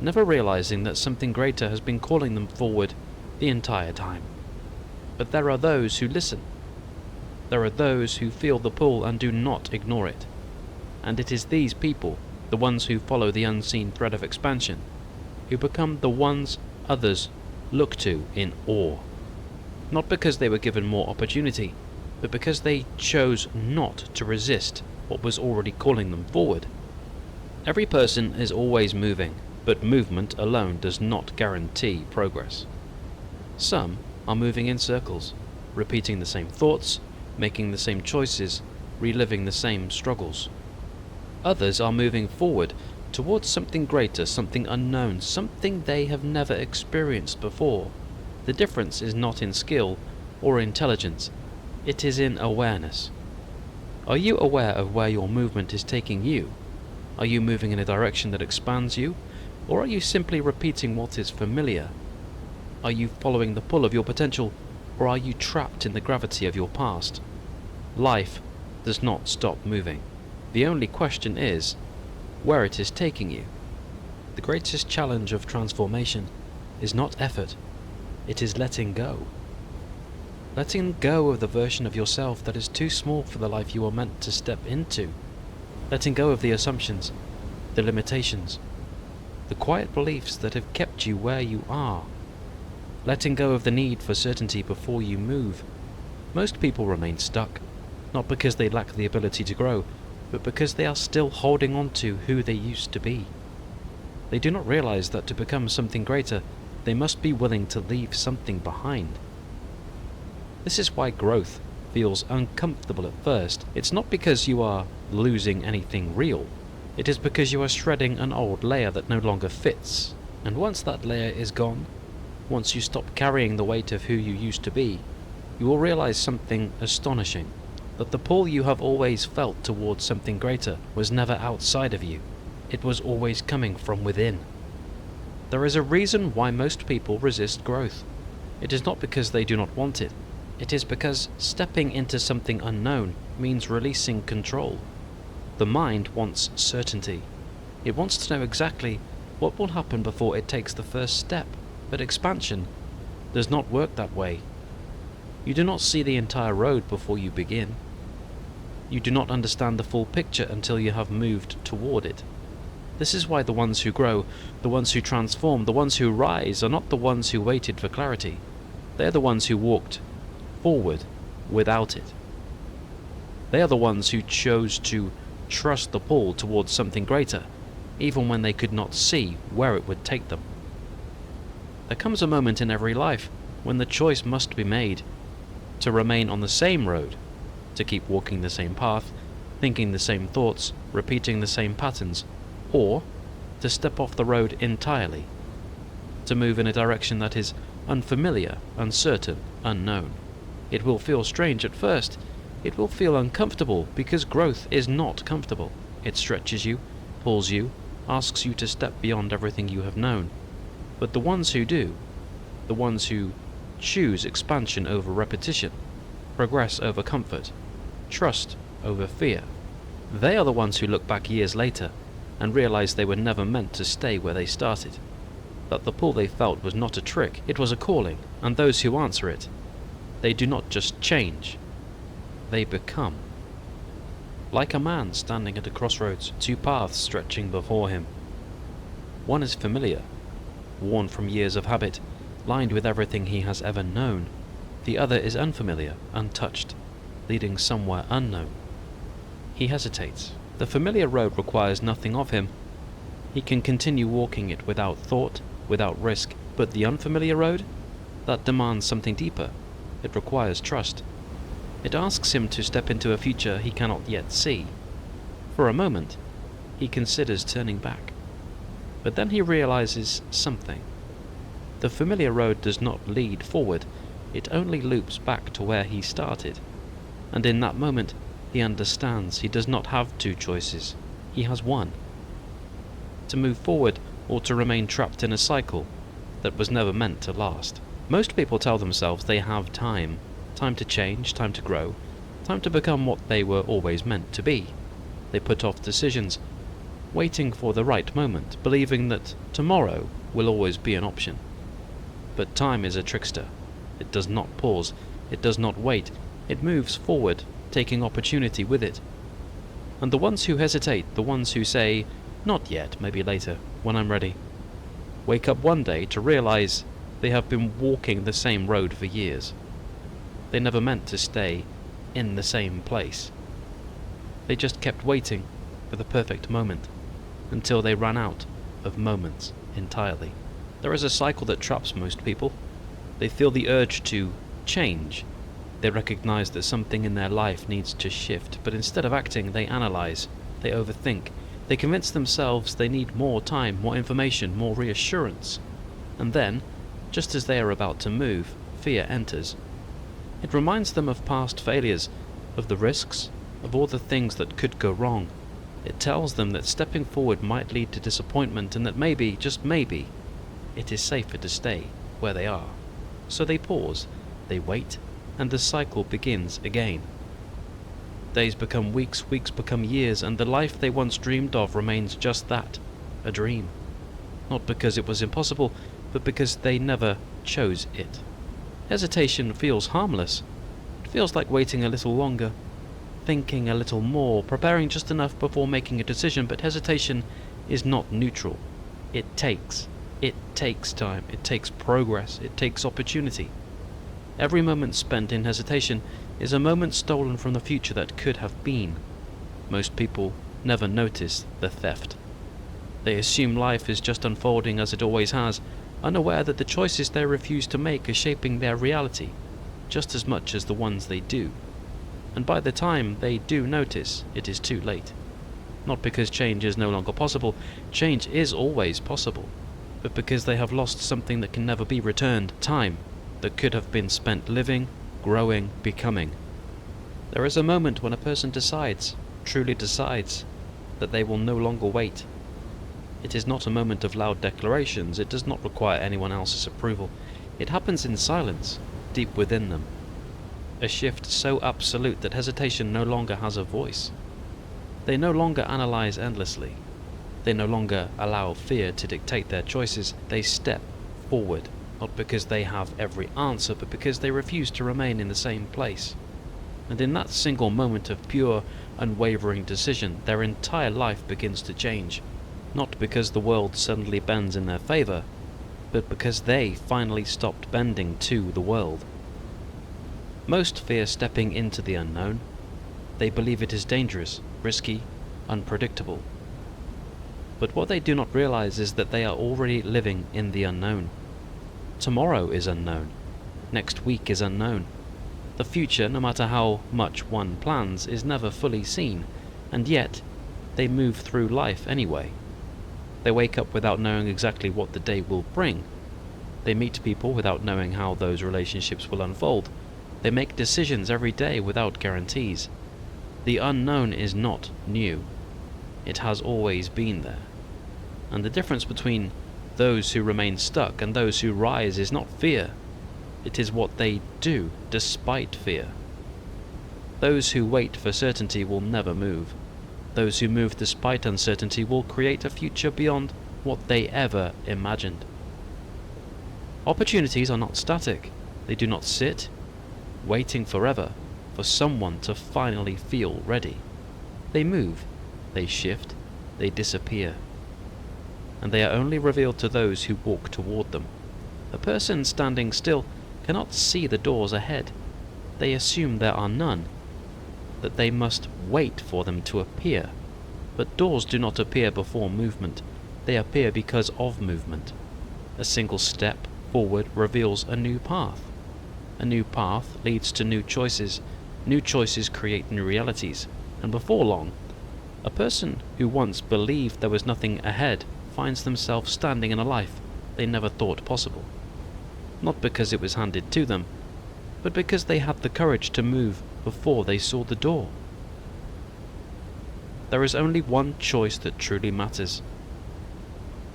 never realizing that something greater has been calling them forward the entire time. But there are those who listen. There are those who feel the pull and do not ignore it. And it is these people the ones who follow the unseen thread of expansion, who become the ones others look to in awe. Not because they were given more opportunity, but because they chose not to resist what was already calling them forward. Every person is always moving, but movement alone does not guarantee progress. Some are moving in circles, repeating the same thoughts, making the same choices, reliving the same struggles. Others are moving forward towards something greater, something unknown, something they have never experienced before. The difference is not in skill or intelligence, it is in awareness. Are you aware of where your movement is taking you? Are you moving in a direction that expands you, or are you simply repeating what is familiar? Are you following the pull of your potential, or are you trapped in the gravity of your past? Life does not stop moving. The only question is where it is taking you. The greatest challenge of transformation is not effort, it is letting go. Letting go of the version of yourself that is too small for the life you are meant to step into. Letting go of the assumptions, the limitations, the quiet beliefs that have kept you where you are. Letting go of the need for certainty before you move. Most people remain stuck, not because they lack the ability to grow, but because they are still holding on to who they used to be. They do not realize that to become something greater, they must be willing to leave something behind. This is why growth feels uncomfortable at first. It's not because you are losing anything real. It is because you are shredding an old layer that no longer fits. And once that layer is gone, once you stop carrying the weight of who you used to be, you will realize something astonishing. That the pull you have always felt towards something greater was never outside of you. It was always coming from within. There is a reason why most people resist growth. It is not because they do not want it. It is because stepping into something unknown means releasing control. The mind wants certainty. It wants to know exactly what will happen before it takes the first step. But expansion does not work that way. You do not see the entire road before you begin. You do not understand the full picture until you have moved toward it. This is why the ones who grow, the ones who transform, the ones who rise are not the ones who waited for clarity. They are the ones who walked forward without it. They are the ones who chose to trust the pull towards something greater, even when they could not see where it would take them. There comes a moment in every life when the choice must be made to remain on the same road, to keep walking the same path, thinking the same thoughts, repeating the same patterns, or to step off the road entirely, to move in a direction that is unfamiliar, uncertain, unknown. It will feel strange at first. It will feel uncomfortable because growth is not comfortable. It stretches you, pulls you, asks you to step beyond everything you have known. But the ones who do, the ones who choose expansion over repetition, progress over comfort, trust over fear, they are the ones who look back years later and realize they were never meant to stay where they started. That the pull they felt was not a trick, it was a calling, and those who answer it, they do not just change, they become. Like a man standing at a crossroads, two paths stretching before him. One is familiar, worn from years of habit, lined with everything he has ever known. The other is unfamiliar, untouched, leading somewhere unknown. He hesitates. The familiar road requires nothing of him. He can continue walking it without thought, without risk. But the unfamiliar road? That demands something deeper. It requires trust. It asks him to step into a future he cannot yet see. For a moment, he considers turning back. But then he realizes something. The familiar road does not lead forward, it only loops back to where he started. And in that moment, he understands he does not have two choices. He has one. To move forward or to remain trapped in a cycle that was never meant to last. Most people tell themselves they have time. Time to change, time to grow, time to become what they were always meant to be. They put off decisions, waiting for the right moment, believing that tomorrow will always be an option. But time is a trickster. It does not pause, it does not wait, it moves forward, taking opportunity with it. And the ones who hesitate, the ones who say, Not yet, maybe later, when I'm ready. Wake up one day to realize they have been walking the same road for years. They never meant to stay in the same place. They just kept waiting for the perfect moment until they ran out of moments entirely. There is a cycle that traps most people. They feel the urge to change. They recognize that something in their life needs to shift, but instead of acting, they analyze, they overthink. They convince themselves they need more time, more information, more reassurance. And then, just as they are about to move, fear enters. It reminds them of past failures, of the risks, of all the things that could go wrong. It tells them that stepping forward might lead to disappointment and that maybe, just maybe, it is safer to stay where they are. So they pause, they wait, and the cycle begins again. Days become weeks, weeks become years, and the life they once dreamed of remains just that, a dream. Not because it was impossible, but because they never chose it. Hesitation feels harmless. It feels like waiting a little longer, thinking a little more, preparing just enough before making a decision, but hesitation is not neutral. It takes time, it takes progress, it takes opportunity. Every moment spent in hesitation is a moment stolen from the future that could have been. Most people never notice the theft. They assume life is just unfolding as it always has, unaware that the choices they refuse to make are shaping their reality, just as much as the ones they do. And by the time they do notice, it is too late. Not because change is no longer possible, change is always possible, but because they have lost something that can never be returned, time that could have been spent living, growing, becoming. There is a moment when a person decides, truly decides, that they will no longer wait. It is not a moment of loud declarations, it does not require anyone else's approval. It happens in silence, deep within them. A shift so absolute that hesitation no longer has a voice. They no longer analyze endlessly. They no longer allow fear to dictate their choices. They step forward, not because they have every answer, but because they refuse to remain in the same place. And in that single moment of pure, unwavering decision, their entire life begins to change. Not because the world suddenly bends in their favor, but because they finally stopped bending to the world. Most fear stepping into the unknown. They believe it is dangerous, risky, unpredictable. But what they do not realize is that they are already living in the unknown. Tomorrow is unknown. Next week is unknown. The future, no matter how much one plans, is never fully seen, and yet they move through life anyway. They wake up without knowing exactly what the day will bring. They meet people without knowing how those relationships will unfold. They make decisions every day without guarantees. The unknown is not new. It has always been there. And the difference between those who remain stuck and those who rise is not fear. It is what they do despite fear. Those who wait for certainty will never move. Those who move despite uncertainty will create a future beyond what they ever imagined. Opportunities are not static. They do not sit, waiting forever for someone to finally feel ready. They move, they shift, they disappear. And they are only revealed to those who walk toward them. A person standing still cannot see the doors ahead. They assume there are none, that they must wait for them to appear. But doors do not appear before movement. They appear because of movement. A single step forward reveals a new path. A new path leads to new choices. New choices create new realities. And before long, a person who once believed there was nothing ahead finds themselves standing in a life they never thought possible. Not because it was handed to them, but because they had the courage to move before they saw the door. There is only one choice that truly matters.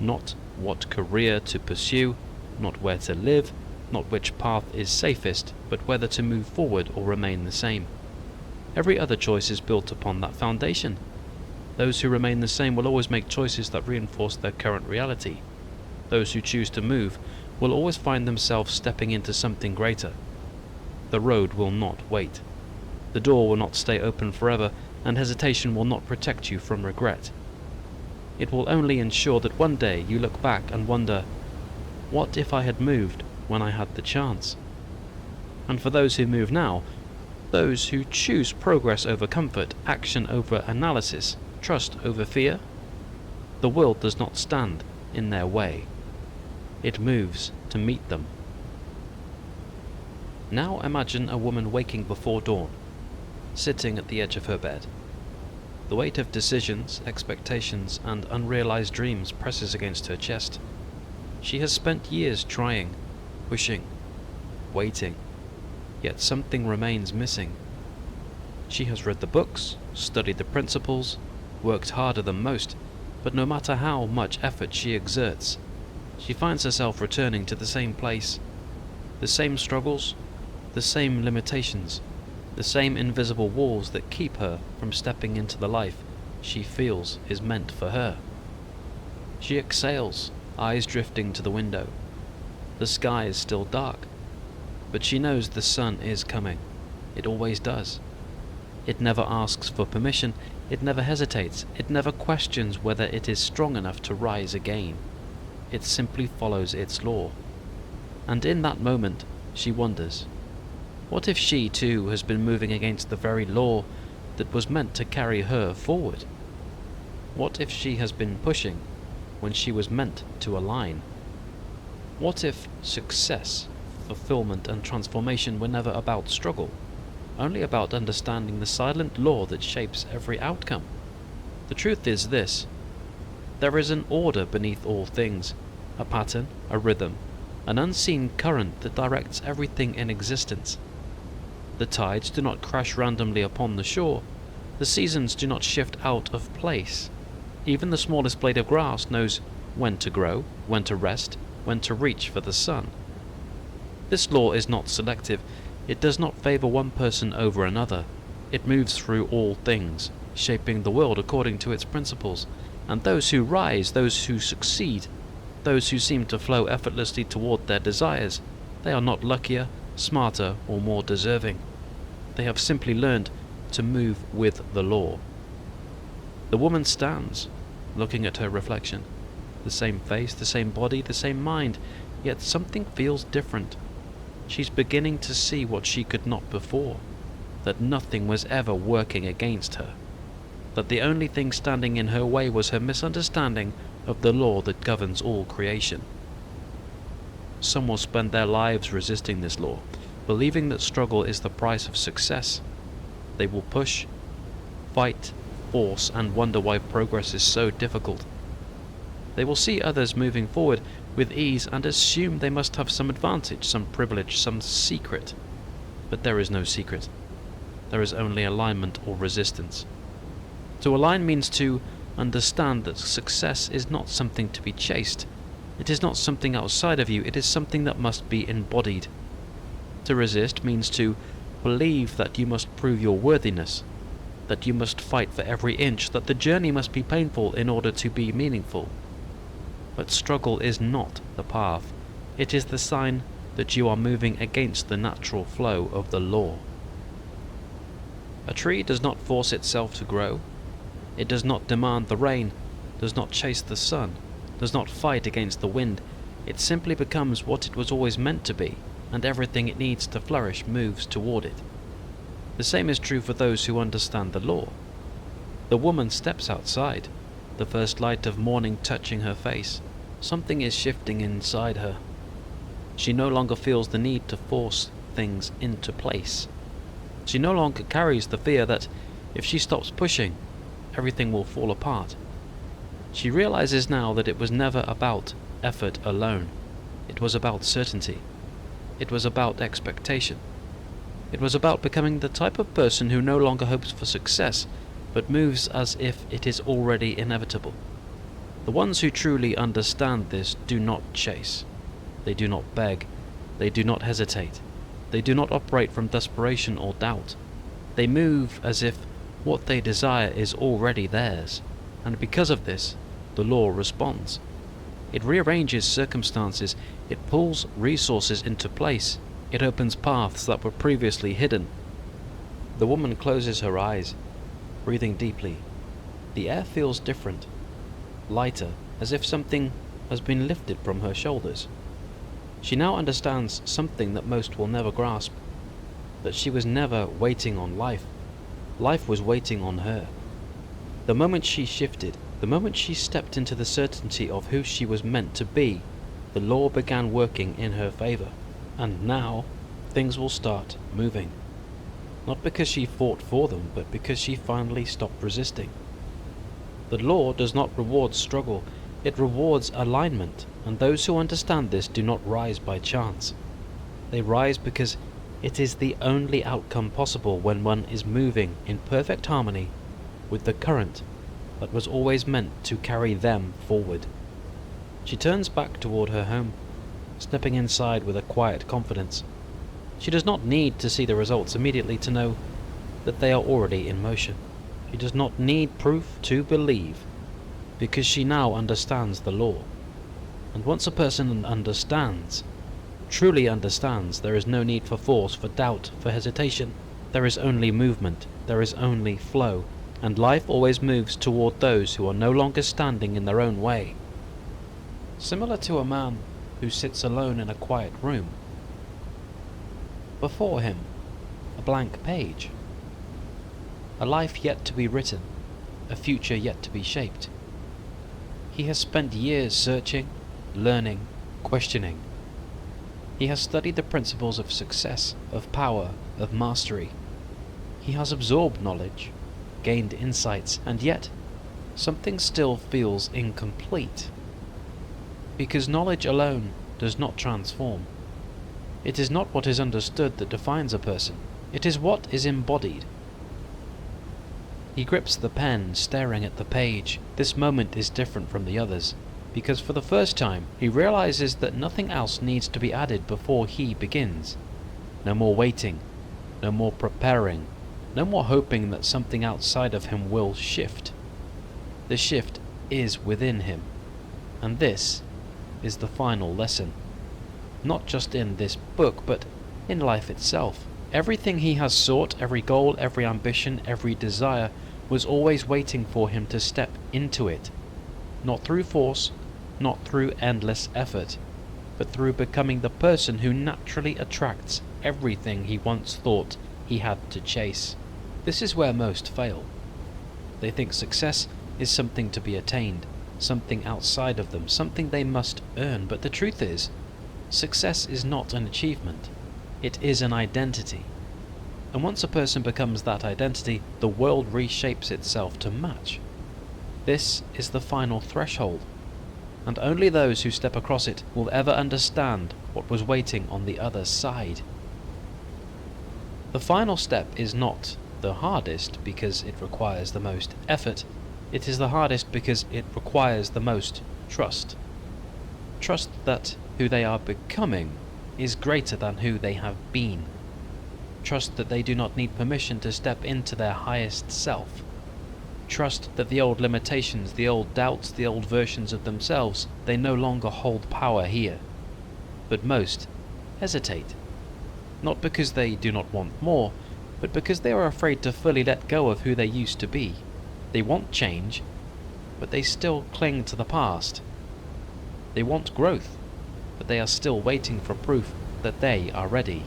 Not what career to pursue, not where to live, not which path is safest, but whether to move forward or remain the same. Every other choice is built upon that foundation. Those who remain the same will always make choices that reinforce their current reality. Those who choose to move will always find themselves stepping into something greater. The road will not wait. The door will not stay open forever, and hesitation will not protect you from regret. It will only ensure that one day you look back and wonder, what if I had moved when I had the chance? And for those who move now, those who choose progress over comfort, action over analysis, trust over fear, the world does not stand in their way. It moves to meet them. Now imagine a woman waking before dawn, sitting at the edge of her bed. The weight of decisions, expectations, and unrealized dreams presses against her chest. She has spent years trying, pushing, waiting, yet something remains missing. She has read the books, studied the principles, worked harder than most, but no matter how much effort she exerts, she finds herself returning to the same place, the same struggles, the same limitations, the same invisible walls that keep her from stepping into the life she feels is meant for her. She exhales, eyes drifting to the window. The sky is still dark, but she knows the sun is coming. It always does. It never asks for permission, it never hesitates, it never questions whether it is strong enough to rise again. It simply follows its law. And in that moment, she wonders, what if she too has been moving against the very law that was meant to carry her forward? What if she has been pushing when she was meant to align? What if success, fulfillment, and transformation were never about struggle, only about understanding the silent law that shapes every outcome? The truth is this: there is an order beneath all things, a pattern, a rhythm, an unseen current that directs everything in existence. The tides do not crash randomly upon the shore. The seasons do not shift out of place. Even the smallest blade of grass knows when to grow, when to rest, when to reach for the sun. This law is not selective. It does not favor one person over another. It moves through all things, shaping the world according to its principles. And those who rise, those who succeed, those who seem to flow effortlessly toward their desires, they are not luckier, smarter, or more deserving. They have simply learned to move with the law. The woman stands, looking at her reflection. The same face, the same body, the same mind, yet something feels different. She's beginning to see what she could not before, that nothing was ever working against her, that the only thing standing in her way was her misunderstanding of the law that governs all creation. Some will spend their lives resisting this law, believing that struggle is the price of success. They will push, fight, force, and wonder why progress is so difficult. They will see others moving forward with ease and assume they must have some advantage, some privilege, some secret. But there is no secret. There is only alignment or resistance. To align means to understand that success is not something to be chased. It is not something outside of you, it is something that must be embodied. To resist means to believe that you must prove your worthiness, that you must fight for every inch, that the journey must be painful in order to be meaningful. But struggle is not the path. It is the sign that you are moving against the natural flow of the law. A tree does not force itself to grow. It does not demand the rain, does not chase the sun, does not fight against the wind. It simply becomes what it was always meant to be, and everything it needs to flourish moves toward it. The same is true for those who understand the law. The woman steps outside, the first light of morning touching her face. Something is shifting inside her. She no longer feels the need to force things into place. She no longer carries the fear that if she stops pushing, everything will fall apart. She realizes now that it was never about effort alone. It was about certainty. It was about expectation. It was about becoming the type of person who no longer hopes for success, but moves as if it is already inevitable. The ones who truly understand this do not chase. They do not beg. They do not hesitate. They do not operate from desperation or doubt. They move as if what they desire is already theirs, and because of this, the law responds. It rearranges circumstances, it pulls resources into place, it opens paths that were previously hidden. The woman closes her eyes, breathing deeply. The air feels different. lighter, as if something has been lifted from her shoulders. She now understands something that most will never grasp, that she was never waiting on life. Life was waiting on her. The moment she shifted, the moment she stepped into the certainty of who she was meant to be, the law began working in her favor. And now, things will start moving. Not because she fought for them, but because she finally stopped resisting. The law does not reward struggle, it rewards alignment, and those who understand this do not rise by chance. They rise because it is the only outcome possible when one is moving in perfect harmony with the current that was always meant to carry them forward. She turns back toward her home, stepping inside with a quiet confidence. She does not need to see the results immediately to know that they are already in motion. She does not need proof to believe, because she now understands the law. And once a person understands, truly understands, there is no need for force, for doubt, for hesitation. There is only movement, there is only flow, and life always moves toward those who are no longer standing in their own way. Similar to a man who sits alone in a quiet room. Before him, a blank page. A life yet to be written, a future yet to be shaped. He has spent years searching, learning, questioning. He has studied the principles of success, of power, of mastery. He has absorbed knowledge, gained insights, and yet something still feels incomplete. Because knowledge alone does not transform. It is not what is understood that defines a person. It is what is embodied. He grips the pen, staring at the page. This moment is different from the others, because for the first time he realizes that nothing else needs to be added before he begins. No more waiting, no more preparing, no more hoping that something outside of him will shift. The shift is within him, and this is the final lesson. Not just in this book, but in life itself. Everything he has sought, every goal, every ambition, every desire, was always waiting for him to step into it. Not through force, not through endless effort, but through becoming the person who naturally attracts everything he once thought he had to chase. This is where most fail. They think success is something to be attained, something outside of them, something they must earn, but the truth is, success is not an achievement. It is an identity. And once a person becomes that identity, the world reshapes itself to match. This is the final threshold, and only those who step across it will ever understand what was waiting on the other side. The final step is not the hardest because it requires the most effort. It is the hardest because it requires the most trust. Trust that who they are becoming is greater than who they have been. Trust that they do not need permission to step into their highest self. Trust that the old limitations, the old doubts, the old versions of themselves, they no longer hold power here. But most hesitate. Not because they do not want more, but because they are afraid to fully let go of who they used to be. They want change, but they still cling to the past. They want growth, but they are still waiting for proof that they are ready.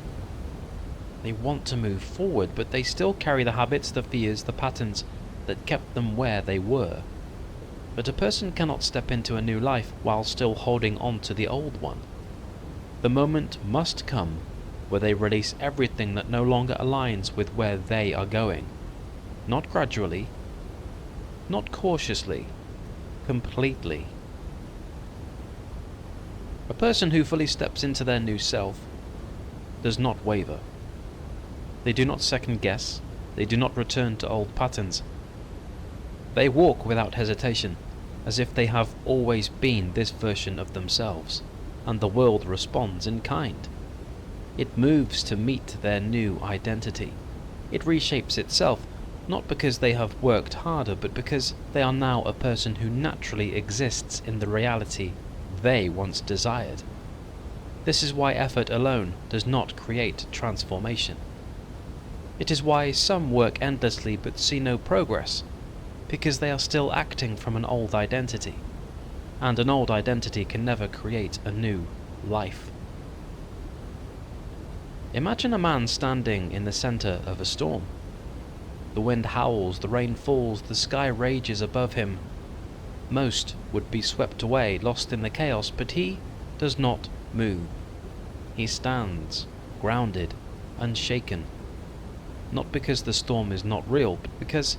They want to move forward, but they still carry the habits, the fears, the patterns that kept them where they were. But a person cannot step into a new life while still holding on to the old one. The moment must come where they release everything that no longer aligns with where they are going. Not gradually, not cautiously, completely. A person who fully steps into their new self does not waver. They do not second guess. They do not return to old patterns. They walk without hesitation, as if they have always been this version of themselves, and the world responds in kind. It moves to meet their new identity. It reshapes itself, not because they have worked harder, but because they are now a person who naturally exists in the reality they once desired. This is why effort alone does not create transformation. It is why some work endlessly but see no progress, because they are still acting from an old identity. and an old identity can never create a new life. Imagine a man standing in the center of a storm. The wind howls, the rain falls, the sky rages above him. Most would be swept away, lost in the chaos, but he does not move. He stands, grounded, unshaken. Not because the storm is not real, but because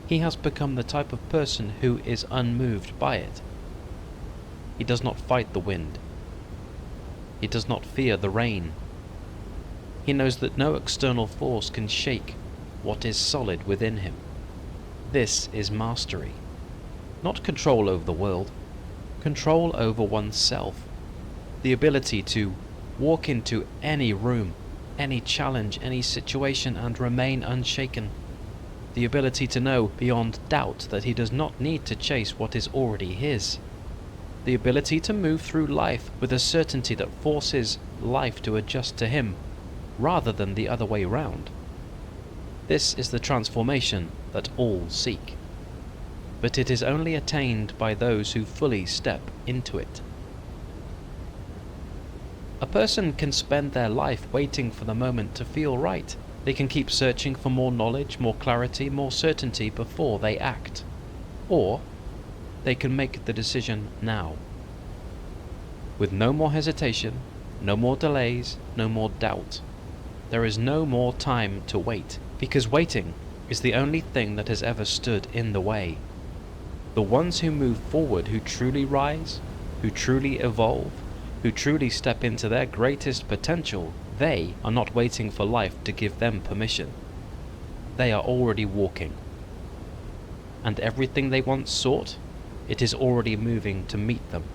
he has become the type of person who is unmoved by it. He does not fight the wind. He does not fear the rain. He knows that no external force can shake what is solid within him. This is mastery. Not control over the world, control over oneself. The ability to walk into any room, any challenge, any situation and remain unshaken. The ability to know beyond doubt that he does not need to chase what is already his. The ability to move through life with a certainty that forces life to adjust to him, rather than the other way round. This is the transformation that all seek. But it is only attained by those who fully step into it. A person can spend their life waiting for the moment to feel right. They can keep searching for more knowledge, more clarity, more certainty before they act. Or they can make the decision now. With no more hesitation, no more delays, no more doubt. There is no more time to wait, because waiting is the only thing that has ever stood in the way. The ones who move forward, who truly rise, who truly evolve, who truly step into their greatest potential, they are not waiting for life to give them permission. They are already walking. And everything they once sought, it is already moving to meet them,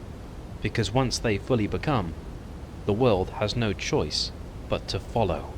because once they fully become, the world has no choice but to follow.